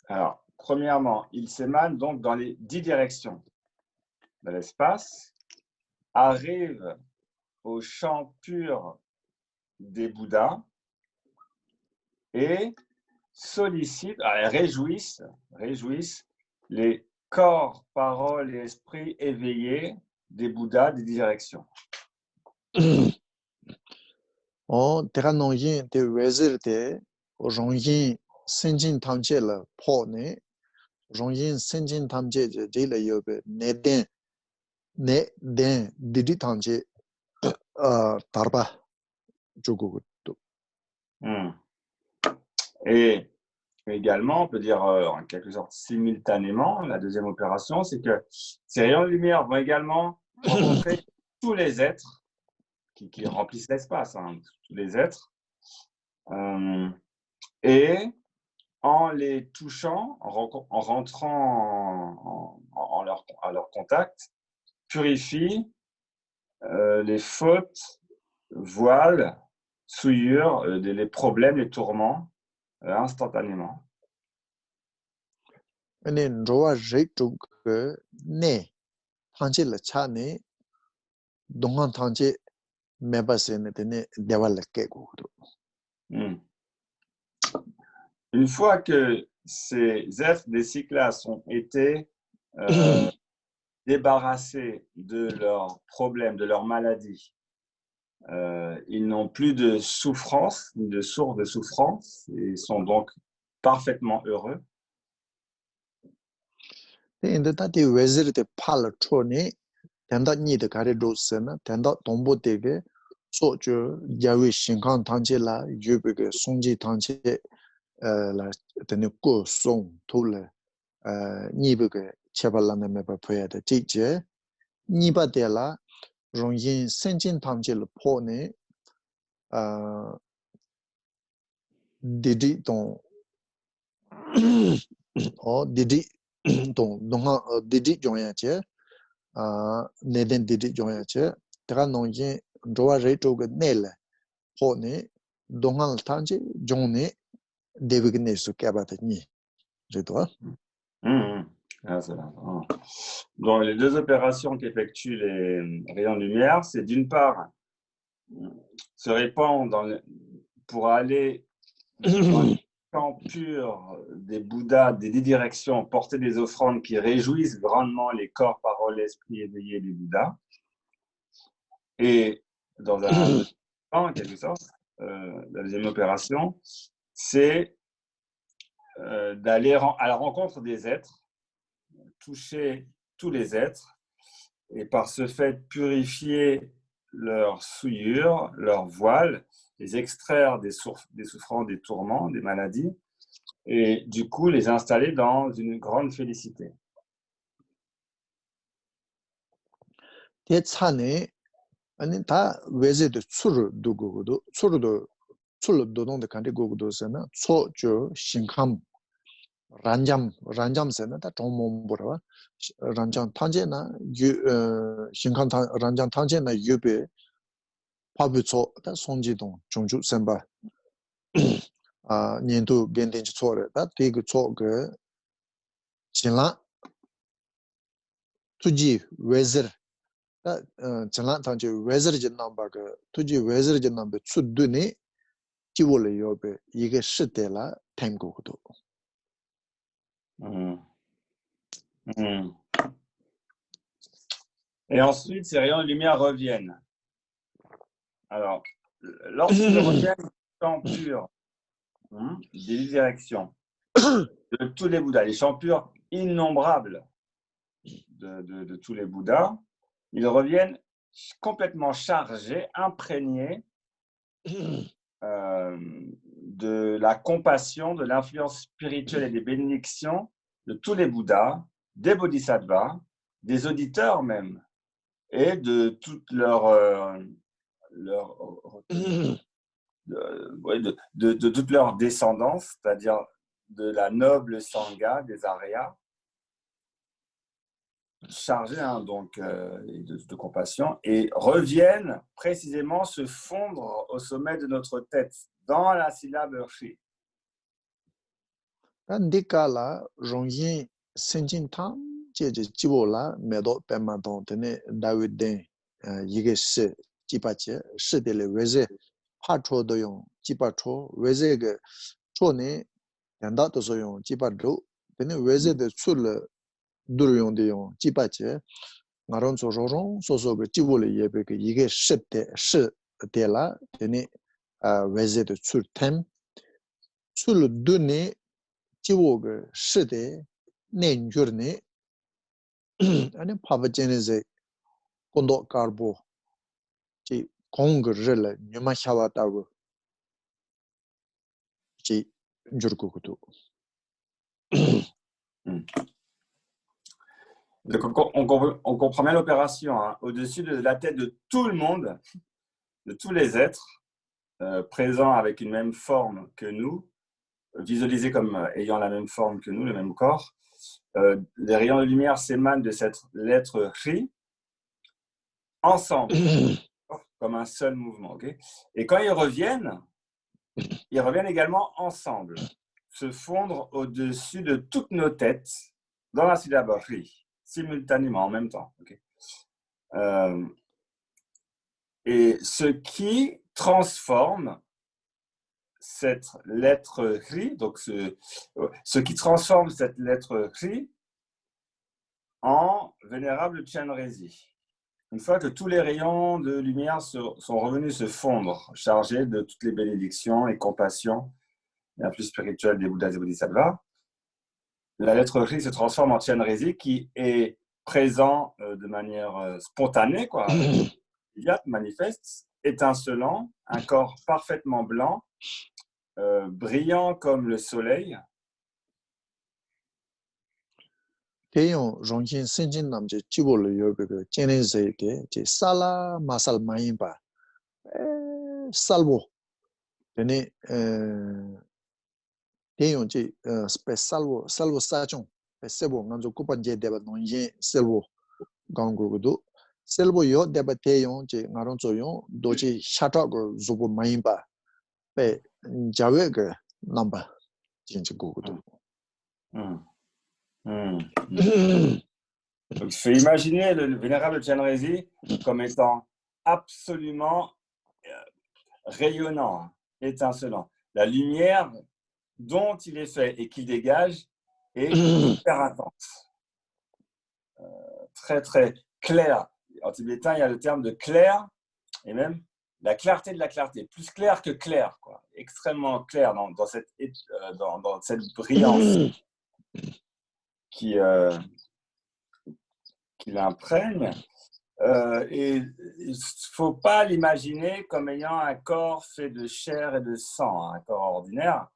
alors, premièrement, il s'émane donc dans les 10 directions de l'espace, arrive au champ pur des Bouddhas et sollicite, réjouissent les corps, paroles et esprits éveillés des Bouddhas des 10 directions. 내가 농인 때 외질 때 용인 senjin tamche la po ne rongjin senjin tamche je la yobe ne den didi tamche tarba jogo to et également on peut dire en quelque sorte simultanément la deuxième opération c'est que ces rayons de lumière vont également rencontrer tous les êtres qui remplissent l'espace, hein, tous les êtres et en les touchant, en rentrant à leur contact, purifie les fautes, voiles, souillures, les problèmes, les tourments instantanément. 아니 저와 제쪽 그네 탄질 차네 동안 탄지 매바세네 되네 대발을 깨고 Hmm. Une fois que ces êtres des cyclas ont été débarrassés de leurs problèmes, de leurs maladies, ils n'ont plus de souffrance, ni de source de souffrance, et sont donc parfaitement heureux. 근데 다티 웨즈르데 팔 초네 된다 니데 가레도스나 된다 동보되게 소주 야위 신강 단지라 유베게 송지 단지 라 되네 고송 토레 니베게 체발라네 메바 포야데 지제 니바데라 롱인 센진 단지를 포네 디디 동 디디 동 동하 디디 종야체 내된 디디 종야체 내가 농지 로아 레토가 내래 호네 동할 탄지 종네 데비그네스 깨바더니 제도 Ah, c'est là. Donc, les deux opérations qu'effectuent les rayons de lumière, c'est d'une part se répandre pour aller dans les champs purs des Bouddhas, des 10 directions, porter des offrandes qui réjouissent grandement les corps, paroles, esprits éveillés des Bouddhas. Et dans un autre temps, en quelque sorte, la deuxième opération, c'est d'aller à la rencontre des êtres, toucher tous les êtres, et par ce fait purifier leur souillure, leur voile, les extraire des souffrances, des tourments, des maladies, et du coup les installer dans une grande félicité. 대찬에 아니 다 외제도 추르 두고도 추르도 동데 간데 고고도서나 소저 신감 란잠세나 다 동몸보라 란잠 탄제나 유 신감 란잠 탄제나 유베 파부초 다 송지동 중주 선바 년도 겐덴지 초래 다 되게 초그 진라 투지 웨저 다 진라 탄제 웨저지 넘버가 투지 웨저지 넘버 추드니 지월에 요베 이게 시대라 템고도 Et ensuite, ces rayons de lumière reviennent. Alors, lorsqu'ils reviennent au champ pur des directions de tous les Bouddhas, les champs purs innombrables de tous les Bouddhas, ils reviennent complètement chargés, imprégnés de la compassion, de l'influence spirituelle et des bénédictions de tous les Bouddhas, des Bodhisattvas, des auditeurs même, et de toute de toute leur descendance, c'est-à-dire de la noble Sangha des Aryas, chargés donc de compassion, et reviennent précisément se fondre au sommet de notre tête, dans la syllabe Shi. Dikala Rongyin Senjin Tam Jeje Jibola Medo Pemadon Tene Dawiden Yige Shi Jipache Shi de le Weze Pacho de Yong Jipacho Weze ge Chone Yanda to Soyong Jipado Tene Weze de Sul Duryong de Yong Jipache Ngaron So Rong So ge Jibole Yebe ge Yige Shi de la Tene Weze de Sul Tem Sul Dune 지wo가 시대 내줄네 아니 파버제네제 콘도 카르보 지 공거를 녀마샤와다고 지 줄고도 Donc, on comprend bien l'opération, hein. Au-dessus de la tête de tout le monde, de tous les êtres présents avec une même forme que nous, visualisés comme ayant la même forme que nous, le même corps. Les rayons de lumière s'émanent de cette lettre Ri ensemble, comme un seul mouvement. Okay, et quand ils reviennent, ils reviennent également ensemble, se fondre au-dessus de toutes nos têtes dans la syllabe ri, simultanément, en même temps. Okay. Et ce qui transforme cette lettre ri, donc ce qui transforme cette lettre ri en vénérable Chenrezig. Une fois que tous les rayons de lumière sont revenus se fondre, chargés de toutes les bénédictions et compassions bien plus spirituelles des Bouddhas et Bodhisattvas, la lettre ri se transforme en Chenrezig qui est présent de manière spontanée, quoi, immédiate, manifeste, étincelant, un corps parfaitement blanc, brillant comme le soleil. 대용 롱신 senjin 남제 지볼로 여베가 제네세게 제 살라 마살 마인바 살보 되네 대용 제 스페살보 살보 사종 세보 먼저 쿠판제 데바 논제 셀보 강고도 셀보 요 데바 대용 제 나론 조용 도지 샤타고 조보 마인바 베 자웨가 넘버 진짜 고고도 Donc, il faut imaginer le vénérable Chenrezig comme étant absolument rayonnant, étincelant. La lumière dont il est fait et qu'il dégage est hyper intense, très très clair. En tibétain, il y a le terme de clair et même la clarté de la clarté, plus clair que clair, quoi. Extrêmement clair dans cette brillance qui l'imprègne. Et il ne faut pas l'imaginer comme ayant un corps fait de chair et de sang, un corps ordinaire.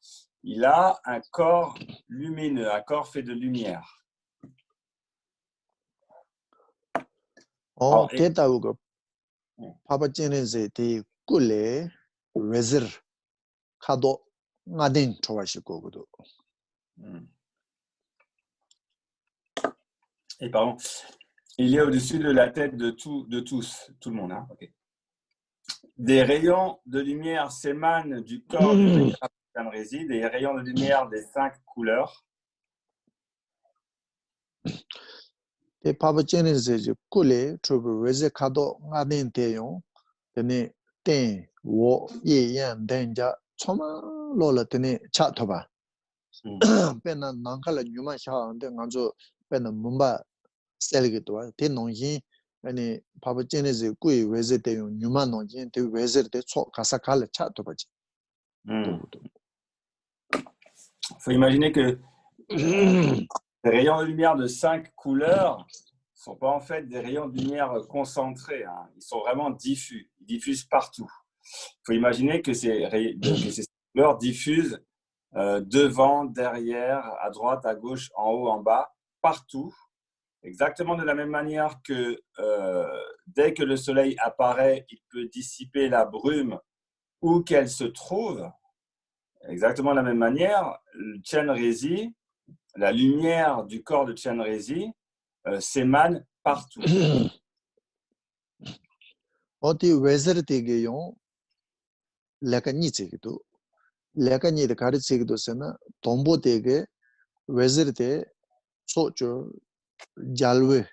Il a un corps lumineux, un corps fait de lumière. 대다우고 파바제네세 대 꿀레 웨즈르 카도 나딘 좋아하실 거거든. Et pardon, il est au-dessus de la tête de tous, tout le monde. Hein. Okay. Des rayons de lumière s'émanent du corps du vénérable Chenrezig, des rayons de lumière des 5 couleurs. 대 파바제네세 꿀레 트로브 웨즈 카도 나딘 대용 되네 땡워 예연 된자 처마 로라 되네 차토바. 배나 난칼 뉴만 샤한데 간조 배나 문바 셀기도 대 농신 아니 파바제네세 꾸이 웨즈 대용 뉴만 농신 대 웨즈 대초 가사칼 차토바지. Faut imaginer que les rayons de lumière de 5 couleurs ne sont pas en fait des rayons de lumière concentrés. Hein. Ils sont vraiment diffus. Ils diffusent partout. Il faut imaginer que ces couleurs diffusent devant, derrière, à droite, à gauche, en haut, en bas, partout. Exactement de la même manière que dès que le soleil apparaît, il peut dissiper la brume où qu'elle se trouve. Exactement de la même manière, le Chenrezig, la lumière du corps de Chenrezig s'émane partout. 어디 웨즈르 되게요. 레카니체기도 레카니데 가르치기도 세나 동보 되게 웨즈르 되 소조 잘웨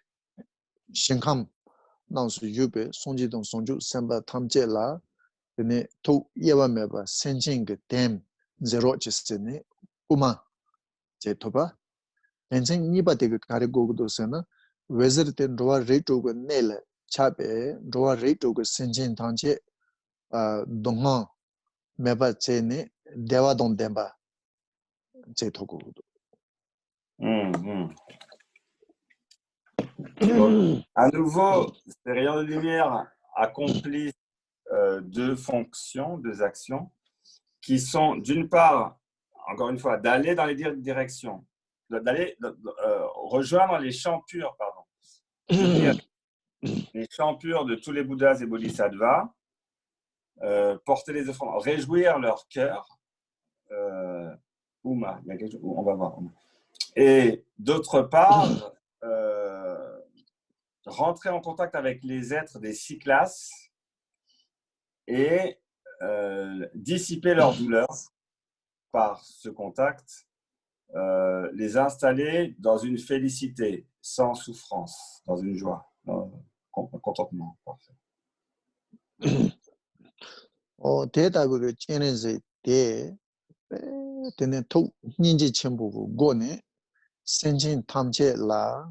신캄 나우스 유베 송지동 송주 셈바 탐제라 네 토 예와메바 센징게 댐 제로 치스네 우마 제토바 엔생 니바데게 가르고고도세나 웨즈르테 로아 레이토고 네레 차베 로아 레이토고 센진 탄제 동마 메바 제네 데와동 뎀바 제토고도 À nouveau, ces rayons de lumière accomplissent deux fonctions, deux actions, qui sont d'une part, encore une fois, d'aller dans les directions, d'aller rejoindre les champs purs, pardon. Les champs purs de tous les Bouddhas et Bodhisattvas, porter les offrandes, réjouir leur cœur. Uma, il y a quelque chose, on va voir. Et d'autre part, rentrer en contact avec les êtres des 6 classes et dissiper leur douleur par ce contact, les installer dans une félicité, sans souffrance, dans une joie, dans un contentement. 대답을 찌는지 대 때는 톡 닌지 첨부고 고네 senjin tamche la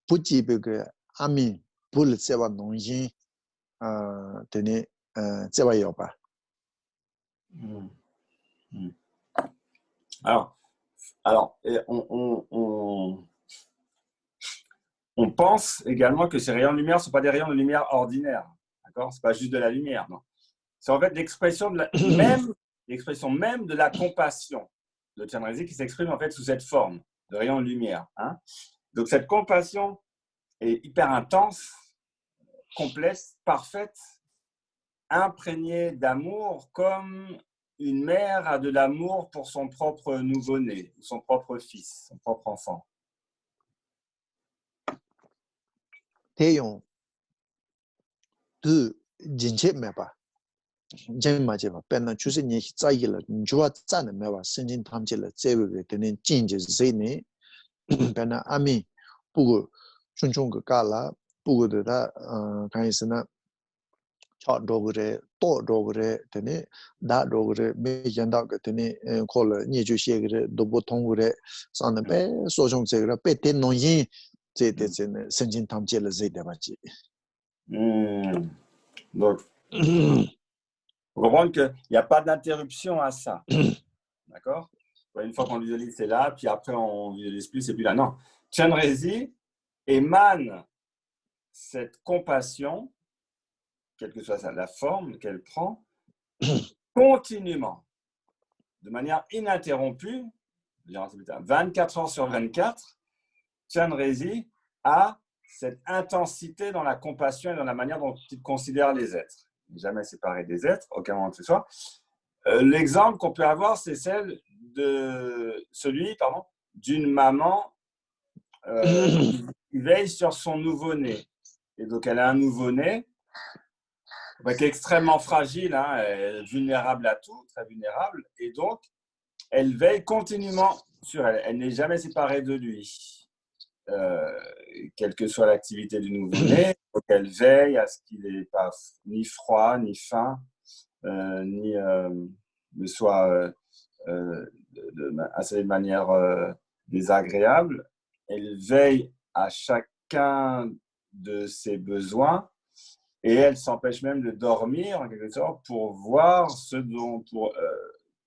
puji bege ami bul sewa nongyin tene sewa yo ba. Alors on pense également que ces rayons de lumière ne sont pas des rayons de lumière ordinaires. D'accord? Ce n'est pas juste de la lumière, non. C'est en fait l'expression même de la compassion de Chenrezig qui s'exprime en fait sous cette forme de rayons de lumière. Hein? Donc cette compassion est hyper intense, complète, parfaite, imprégnée d'amour, comme une mère a de l'amour pour son propre nouveau-né, son propre fils, son propre enfant. 대용 두 진체 매바 젠마제바 뺀나 주세니 짜이를 주와 짜는 매바 senjin tamche 제베게 되는 진제 제네 뺀나 아미 부고 춘춘그 깔라 부고다 간이스나 차 로그레 또 로그레 되네 다 로그레 메젠다가 되네 콜 니주시에게 도보 통구레 산베 소종제가 베테 노인 제데제네 senjin tamche 제데바지. Donc faut comprendre qu'il n'y a pas d'interruption à ça. D'accord? Une fois qu'on visualise, c'est là, puis après on visualise plus, c'est plus là. Non. Chenrezig émane cette compassion, quelle que soit la forme qu'elle prend, continuellement, de manière ininterrompue, 24 heures sur 24, Chenrezig a cette intensité dans la compassion et dans la manière dont il considère les êtres. Il n'est jamais séparé des êtres, aucun moment que ce soit. L'exemple qu'on peut avoir, c'est celui d'une maman qui veille sur son nouveau-né. Et donc, elle a un nouveau-né qui est extrêmement fragile, hein, vulnérable à tout, très vulnérable. Et donc, elle veille continuellement sur elle. Elle n'est jamais séparée de lui. Quelle que soit l'activité du nouveau-né, donc elle veille à ce qu'il n'ait pas ni froid, ni faim, ni ne soit assez de manière désagréable. Elle veille à chacun de ses besoins et elle s'empêche même de dormir en quelque sorte pour voir pour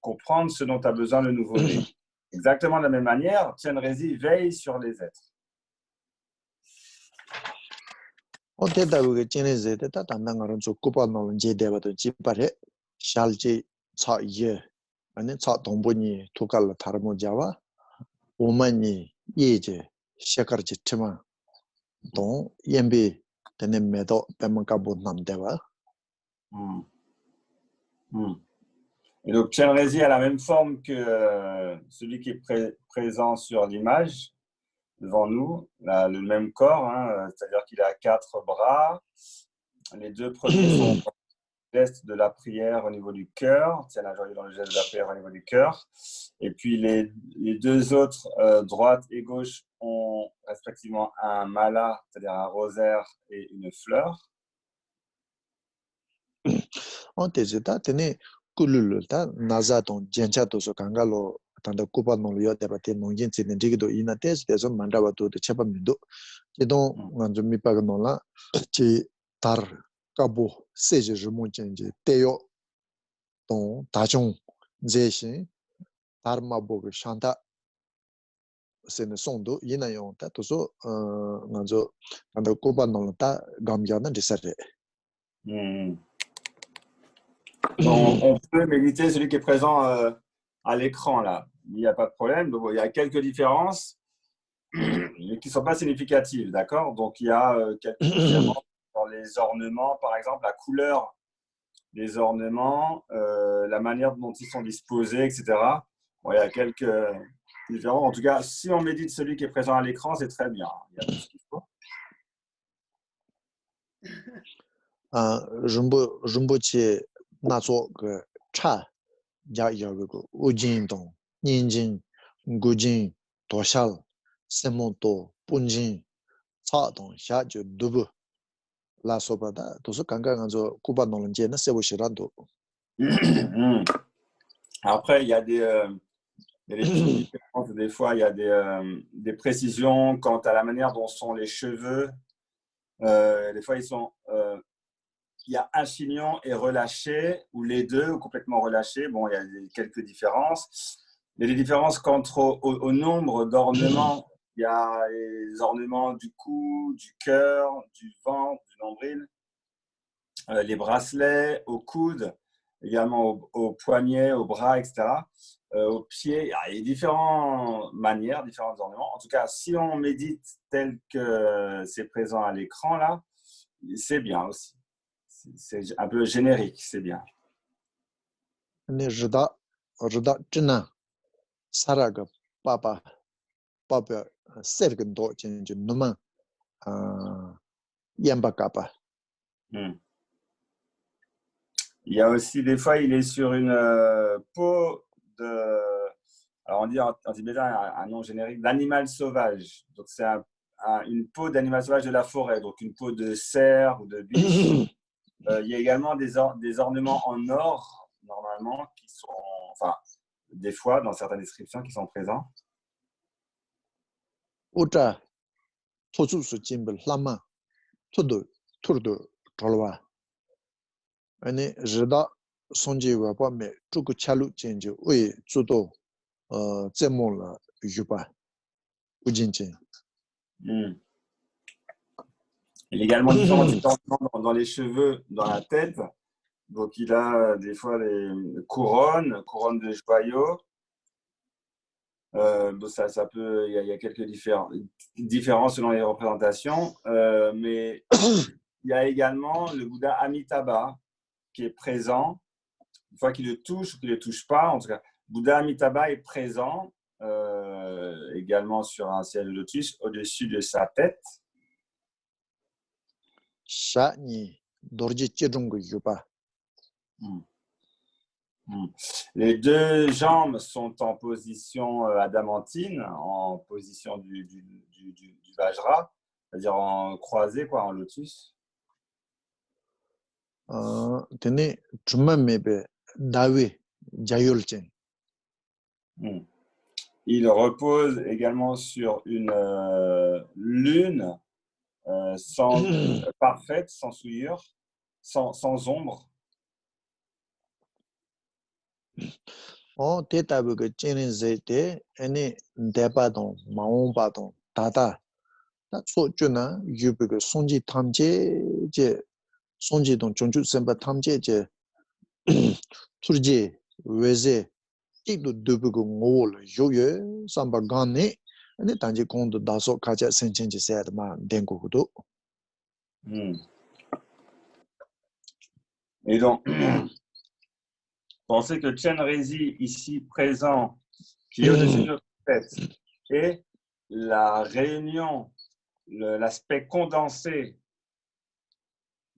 comprendre ce dont a besoin le nouveau-né. Exactement de la même manière, Chenrezig veille sur les êtres. 어때다고 전에서 됐다 단단가로 좀 고발노는 제대로도 집발에 샬지 차예 아니 차 동본이 두갈 다르모자와 오만이 예제 시작하지 치마 동 연비 되는 매도 배만가 못 남대와. Et donc Chenrezig a la même forme que celui qui est présent sur l'image devant nous, le même corps, hein, c'est-à-dire qu'il a 4 bras. Les 2 premiers sont le geste de la prière au niveau du cœur, tiens la joie dans le geste de la prière au niveau du cœur. Et puis les 2 autres, droite et gauche, ont respectivement un mala, c'est-à-dire un rosaire et une fleur. 어때지다 되네 꿀룰다 나자동 젠차도서 강가로 단다 고발노려 대바테 농진치는 지기도 이나테스에서 만다바도 제법민도 제동 좀 밑바가노라 제달 까보 세제르 문진지 대요 동 다종 제신 다르마보그 샨다 세네 송도 이나용 다도서 먼저 단다 고발노다 감자는 디사레. On peut méditer celui qui est présent à l'écran là. Il n'y a pas de problème. Donc, il y a quelques différences, mais qui ne sont pas significatives, d'accord? Donc, il y a quelques différences dans les ornements, par exemple, la couleur des ornements, la manière dont ils sont disposés, etc. Bon, il y a quelques différences. En tout cas, si on médite celui qui est présent à l'écran, c'est très bien. Il y a tout ce qu'il faut. rumbuchi na zo ge cha ya ya ge ujin dong ninjin gujin doshal semonto punjin cha dong sha ju dubu la soba da to so kanga nganzo kuba nolanje na sebo shirando. Après il y a des petites différences, des fois il y a des précisions quant à la manière dont sont les cheveux. Des fois il y a un chignon et relâché, ou les deux, ou complètement relâchés. Bon, il y a quelques différences. Il y a des différences quant au nombre d'ornements. Il y a les ornements du cou, du cœur, du ventre, du nombril, les bracelets, au coude, également aux poignets, aux bras, etc. Aux pieds, il y a différentes manières, différents ornements. En tout cas, si on médite tel que c'est présent à l'écran, là, c'est bien aussi. C'est un peu générique, c'est bien. Ne rida china saraga papa sergen do chen numa yamba kapa. Il y a aussi des fois, il est sur une peau de, alors on dit en tibétain un nom générique, d'animal sauvage. Donc c'est une peau d'animal sauvage de la forêt, donc une peau de cerf ou de biche. Il y a également des ornements en or, normalement, qui sont, enfin, des fois, dans certaines descriptions, qui sont présents. Uta tozu su jimbel lama turdu cholwa. Ani rida sonji wa pa me chuku chalu chenje ui zudo zemo la yupa ujinchen. Il y a également différents types d'ornements dans les cheveux, dans la tête. Donc, il a des fois les couronnes de joyaux. Ça peut, il y a quelques différences selon les représentations. Mais il y a également le Bouddha Amitabha qui est présent. Une fois qu'il le touche ou qu'il ne le touche pas, en tout cas, Bouddha Amitabha est présent également sur un siège de lotus au-dessus de sa tête. Shani dorji chedungu yupa. Les deux jambes sont en position adamantine, en position du Vajra, c'est-à-dire en croisé, quoi, en lotus. Tene chuma mebe dawe jayolchen. Il repose également sur une lune parfaite, sans souillure, sans ombre. Te tabu ke chenin zete ene depa don maon ba don tata ta so chuna yubu ke sonji tamje je sonji don chonju semba tamje je turje weze tikdo dubu ko ngol yoye samba ganne ene tanje kondo daso kaja senchenje sayad ma dengo hudo. Et donc, pensez que Chenrezi, ici présent, qui est au-dessus de notre tête, est la réunion, l'aspect condensé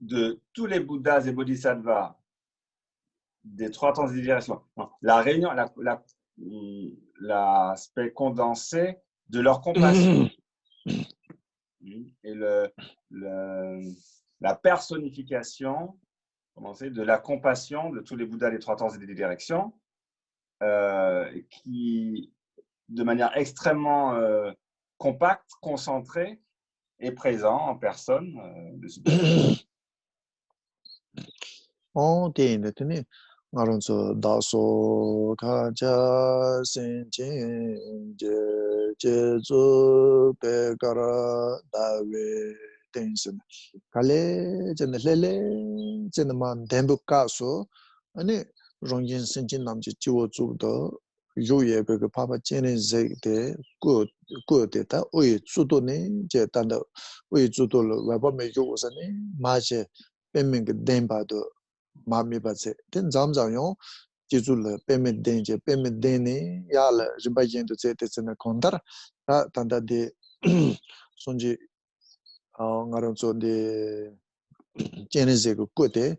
de tous les Bouddhas et Bodhisattvas des trois transdigérations. La réunion, l'aspect condensé de leur compassion. Et la personnification de la compassion de tous les Bouddhas des trois temps et des directions, qui, de manière extrêmement compacte, concentrée, est présent en personne. Maronso daso kaja senchen jezu pekara dawe tension kale jen lele jen man dembu kaso ani rongjin senchen namji jiwo zudo yoye be papa chene zete ko de ta oyi zudo ne je tanda oyi zudo lo wa ba me yo sane ma je pemeng demba do Mami Batse, then Zamzayon, Jizul, Payment Danger, Payment Dene, Yala, Jibajan to say it's in a contar, Tanda de Sonji, Ngaronso de 제네제 그 côté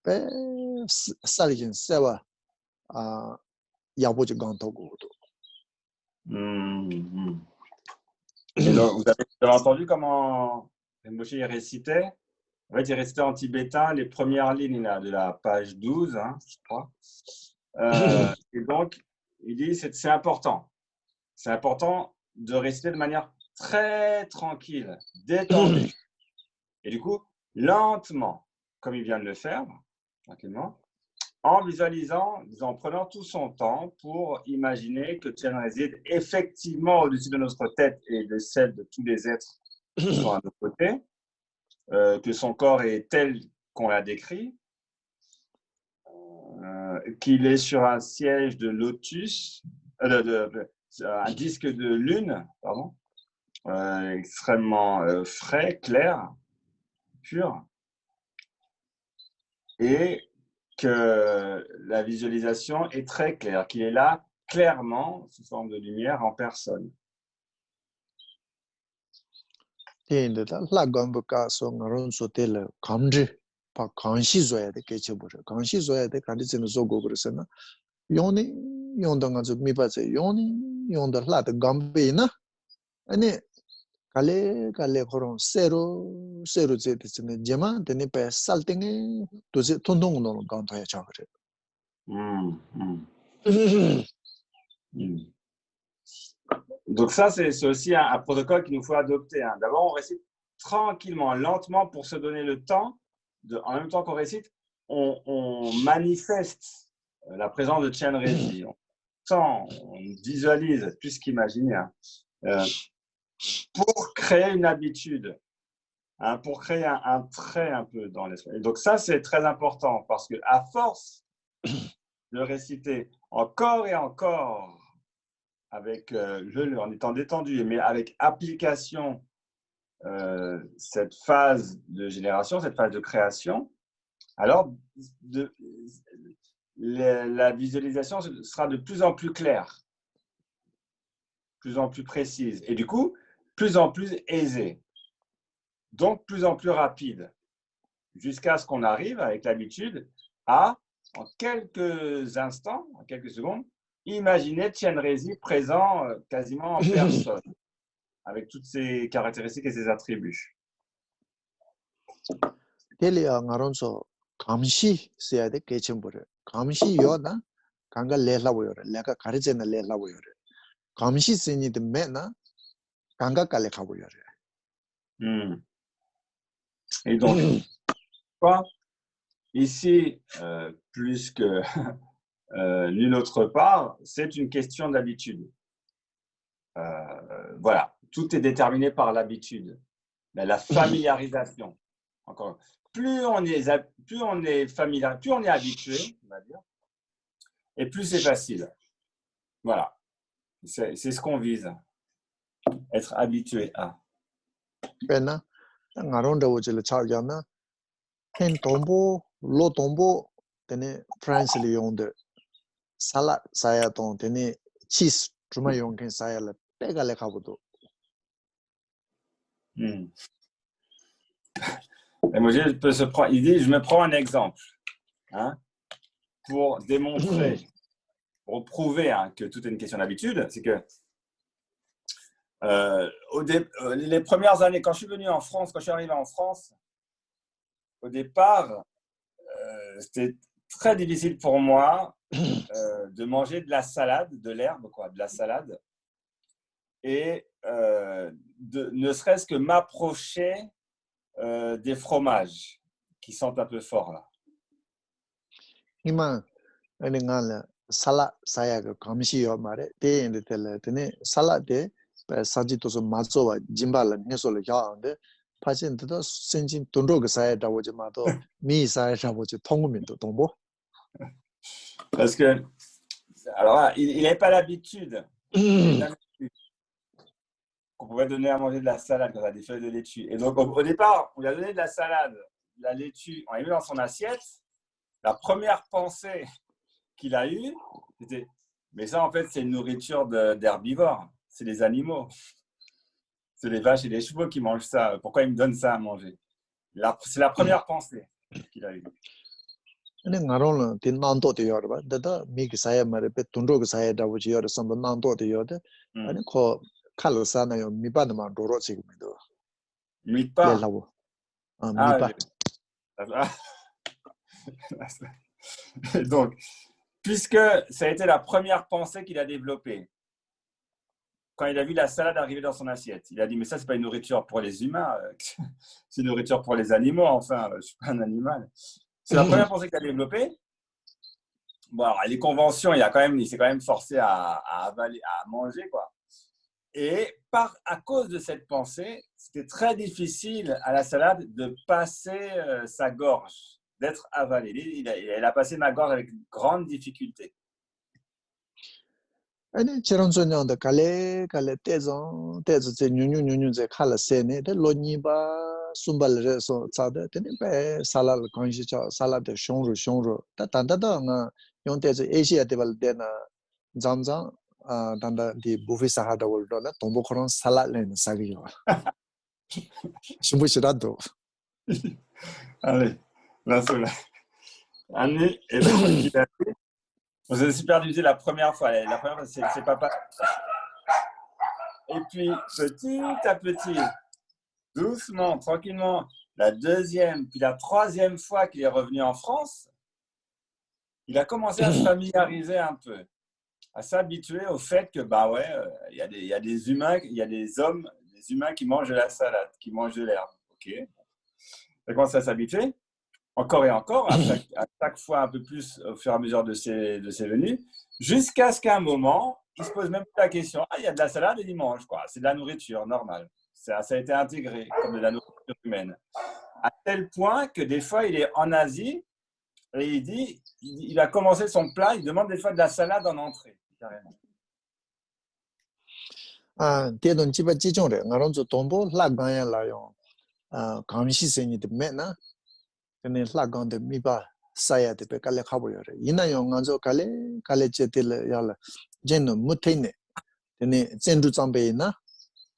배 살긴 세와 아 야보지 간다고도. Et donc, vous avez entendu comment Rinpoche récitait? En fait, il récitait en tibétain les premières lignes là, de la page 12, hein, je crois. Et donc, il dit c'est important. C'est important de réciter de manière très tranquille, détendue. Et du coup, lentement, comme il vient de le faire, tranquillement, en visualisant, en prenant tout son temps pour imaginer que Tien réside effectivement au-dessus de notre tête et de celle de tous les êtres qui sont à nos côtés, que son corps est tel qu'on l'a décrit, qu'il est sur un siège de lotus, un disque de lune, pardon, extrêmement frais, clair, pur, et que la visualisation est très claire, qu'il est là clairement sous forme de lumière en personne. 근데 라건부가 송어론 소텔 감지 바 감시줘야 돼 개체부터 감시줘야 돼 간지는 zogo 그래서나 요니 용당가 좀 미바제 요니 용다 라다 감베나 아니 갈래 그런 세로 제듯이 제만 되네 배 살땡에 도제 통동으로 간다야 자 그래. Donc ça, c'est aussi un protocole qu'il nous faut adopter. Hein. D'abord, on récite tranquillement, lentement, pour se donner le temps. En même temps qu'on récite, on manifeste la présence de Tien Rezi. On sent, on visualise, plus qu'imaginer, hein, pour créer une habitude, hein, pour créer un trait un peu dans l'esprit. Donc ça, c'est très important parce qu'à force de réciter encore et encore, avec en étant détendu, mais avec application, cette phase de génération, cette phase de création, alors la visualisation sera de plus en plus claire, plus en plus précise, et du coup, plus en plus aisée, donc plus en plus rapide, jusqu'à ce qu'on arrive, avec l'habitude, à, en quelques instants, en quelques secondes, imaginer Tien Rezi présent quasiment en personne, avec toutes ses caractéristiques et ses attributs. 텔리아 나론서 감시 써야 돼 개침부터 감시 요나 강가 레라고요래 내가 가르치는 레라고요래 감시 쓰니도 매나 강가 깔래 가고요래. Et donc, ici, plus que nulle autre part, c'est une question d'habitude. Voilà, tout est déterminé par l'habitude, la familiarisation. Encore, plus on est familier, plus on est habitué, on va dire, et plus c'est facile. Voilà, c'est ce qu'on vise, être habitué à. 배나 나론다 오질 차잖아 켄 동보 로 동보 되네 프랑스리 용데 살라 사야동 되네 치즈 주마 용켄 사야라 빼갈래 가보도. Et moi, il dit, je me prends un exemple, hein, pour démontrer, pour prouver, hein, que tout est une question d'habitude. C'est que les premières années, quand je suis venu en France, quand je suis arrivé en France, au départ, c'était très difficile pour moi de manger de la salade, de l'herbe, quoi, de la salade, et ne serait-ce que m'approcher des fromages qui sentent un peu fort là. 이만 아니가라 살라 사야가 감시요 말에 대인데 tel레네 살라데 사지도서 마조와 짐발라 녀솔을 야는데 파진도 sen진 돈로가 사야다 오지 마도 미 사야다 오지 통구민도 동보. Parce que alors là, il n'avait pas l'habitude qu'on pouvait donner à manger de la salade quand on a des feuilles de laitue. Et donc, au départ, on lui a donné de la salade, de la laitue, on l'a mis dans son assiette. La première pensée qu'il a eue, c'était « Mais ça, en fait, c'est une nourriture d'herbivores. C'est les animaux. C'est les vaches et les chevaux qui mangent ça. Pourquoi ils me donnent ça à manger ?» C'est la première pensée qu'il a eue. 아니 나로는 딘 난도도 여봐. 다다 미기 사야 말에 베 돈로그 사야 다부지 여러 선도 난도도 여데. 아니 코 칼로사나요 미바드만 도로 지금도. Mipa. 레라고. 아 미바. Donc, puisque ça a été la première pensée qu'il a développée, quand il a vu la salade arriver dans son assiette, il a dit, mais ça, c'est pas une nourriture pour les humains, c'est une nourriture pour les animaux, enfin, je suis pas un animal. C'est la première pensée qu'il a développée. Bon, alors, les conventions, il s'est quand même forcé à avaler, à manger, quoi. Et à cause de cette pensée, c'était très difficile à la salade de passer sa gorge, d'être avalé. Il a passé ma gorge avec grande difficulté. 아니 저런저런데 갈래 때죠 제 뉴뉴뉴뉴 제 칼라세네 데 로니바 숨발레서 차데 데네 베 살알 건시차 살라데 숑루 다단다다가 용때제 에시아 데발 데나 잠잠 단다 디 부피 사하다 월도나 동보코론 살라레는 사기요 신부시라도 Allez, la seule année et donc on s'est super divisé la première fois. La première fois, c'est papa. Et puis, petit à petit, doucement, tranquillement, la deuxième, puis la troisième fois qu'il est revenu en France, il a commencé à se familiariser un peu, à s'habituer au fait que, bah ouais, il y a des humains, il y a des humains qui mangent de la salade, qui mangent de l'herbe. Ok. Il a commencé à s'habituer. Encore et encore, à chaque fois un peu plus au fur et à mesure de ses venues, jusqu'à ce qu'à un moment, il se pose même plus la question, il y a de la salade et il mange, quoi. C'est de la nourriture normale. Ça a été intégré comme de la nourriture humaine. À tel point que des fois, il est en Asie et il a commencé son plat, il demande des fois de la salade en entrée, carrément. 대돈 집에 지정래 나론조 돈보 라가야 라요 감시생이 되면나 근데 라간데 미바 사야데 베칼레 카보여래 이나요 간조 칼레 제텔 야라 젠노 무테네 데네 젠두 잠베나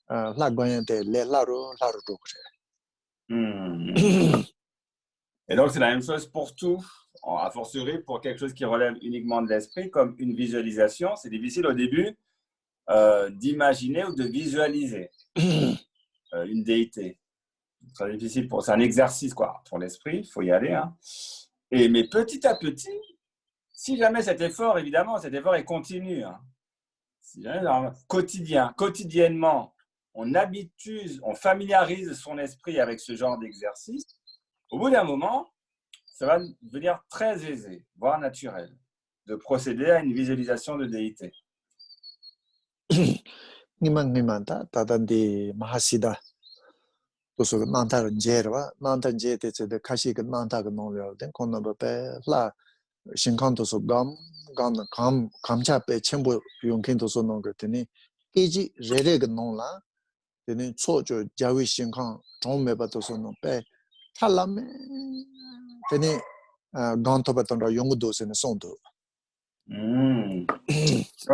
라간데 레라로 라로도 그래. Et donc c'est la même chose pour tout, a fortiori pour quelque chose qui relève uniquement de l'esprit, comme une visualisation. C'est difficile au début d'imaginer ou de visualiser une déité. C'est difficile c'est un exercice quoi pour l'esprit, il faut y aller. Hein. Mais petit à petit, si jamais cet effort, évidemment, cet effort est continu. Hein. Si jamais, quotidiennement, on familiarise son esprit avec ce genre d'exercice. Au bout d'un moment, ça va devenir très aisé, voire naturel, de procéder à une visualisation de déité. Nimanta, Tadandi Mahasida. So Nanta Jerva, Nanta Jet, the Kashik Nanta Novel, then Konabe, La Shinkanto so Gam, Kamchape, Chembo, Yunkinto so Nogatini, Kiji, Reg Nola, then Sojo, Jawi Shinkan, Tom Mebato so no pe, Talame, then Gantobaton Yongudos and Sondo.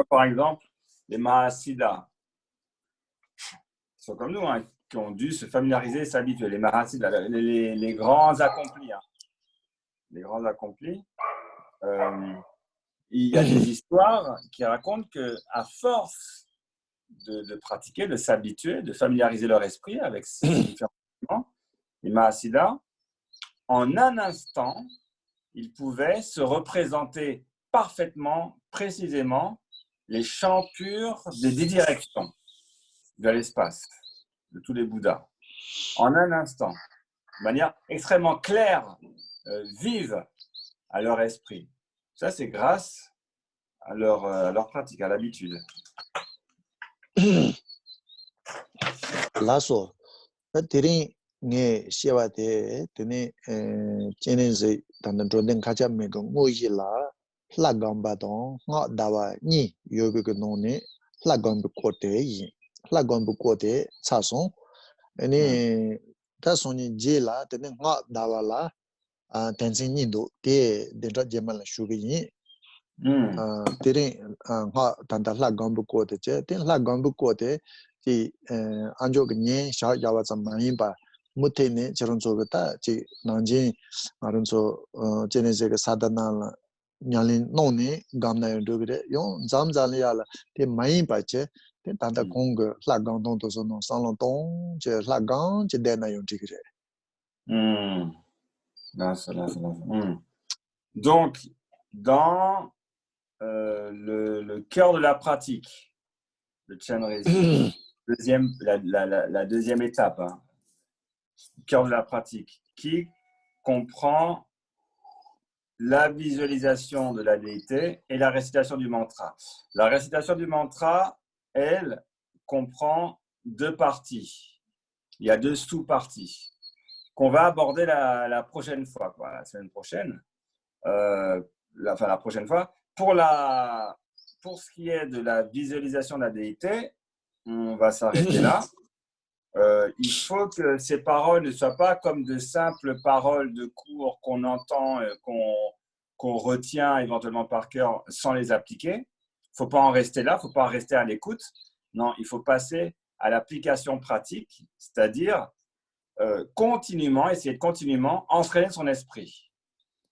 Par exemple, les Mahasiddhas sont comme nous, hein, qui ont dû se familiariser, s'habituer. Les Mahasiddhas, les grands accomplis. Hein. Les grands accomplis. Il y a des histoires qui racontent qu'à force de pratiquer, de s'habituer, de familiariser leur esprit avec ces différents éléments, les Mahasiddhas, en un instant, ils pouvaient se représenter parfaitement, précisément, les champs purs des 10 directions de l'espace, de tous les Bouddhas, en un instant, de manière extrêmement claire, vive à leur esprit. Ça, c'est grâce à leur pratique, à l'habitude. Lasso, Tiri, ne Shiavate, Tene, Chenese, Tanadroden Kachamego, Mojila, Flagambadon, not Dawa, Ni, Yoganone, Flagambu Cote, Flagambu Cote, Sasson, and Tasoni Jela, Tene, not Dawala, Tenzin Nindo, the Jamal Shubi. Tiri, Tanta Flagambu Cote, then Flagambu Cote, the Anjogni, Shah Yawazam Mahimba, mutene charonso gata chi nanjin aronso chenese ga sadana nyalin none gamna yondogre yon zamzali yala te mayin pache te tanda kong la gang don to sono salon ton che la gang che dena yondigre. Donc dans le cœur de la pratique de Chenrezig, la deuxième étape, hein, cœur de la pratique, qui comprend la visualisation de la déité et la récitation du mantra. La récitation du mantra, elle, comprend deux parties. Il y a deux sous-parties qu'on va aborder la prochaine fois, quoi, la semaine prochaine. La prochaine fois. Pour ce qui est de la visualisation de la déité, on va s'arrêter là. Il faut que ces paroles ne soient pas comme de simples paroles de cours qu'on entend, qu'on retient éventuellement par cœur sans les appliquer. Il ne faut pas en rester là, il ne faut pas rester à l'écoute. Non, il faut passer à l'application pratique, c'est-à-dire continuellement, essayer de continuellement entraîner son esprit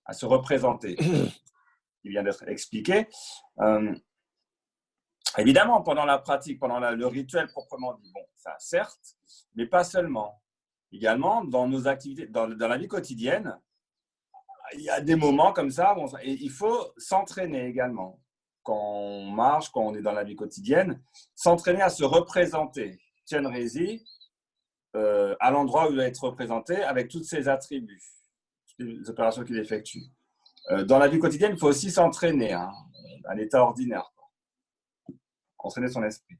à se représenter. Il vient d'être expliqué. Évidemment, pendant la pratique, pendant le rituel proprement dit, bon, ça certes, mais pas seulement. Également, dans nos activités, dans la vie quotidienne, il y a des moments comme ça, et il faut s'entraîner également. Quand on marche, quand on est dans la vie quotidienne, s'entraîner à se représenter. Chenrezig, à l'endroit où il doit être représenté avec tous ses attributs, toutes les opérations qu'il effectue. Dans la vie quotidienne, il faut aussi s'entraîner, hein, à l'état ordinaire. Entraîner son esprit.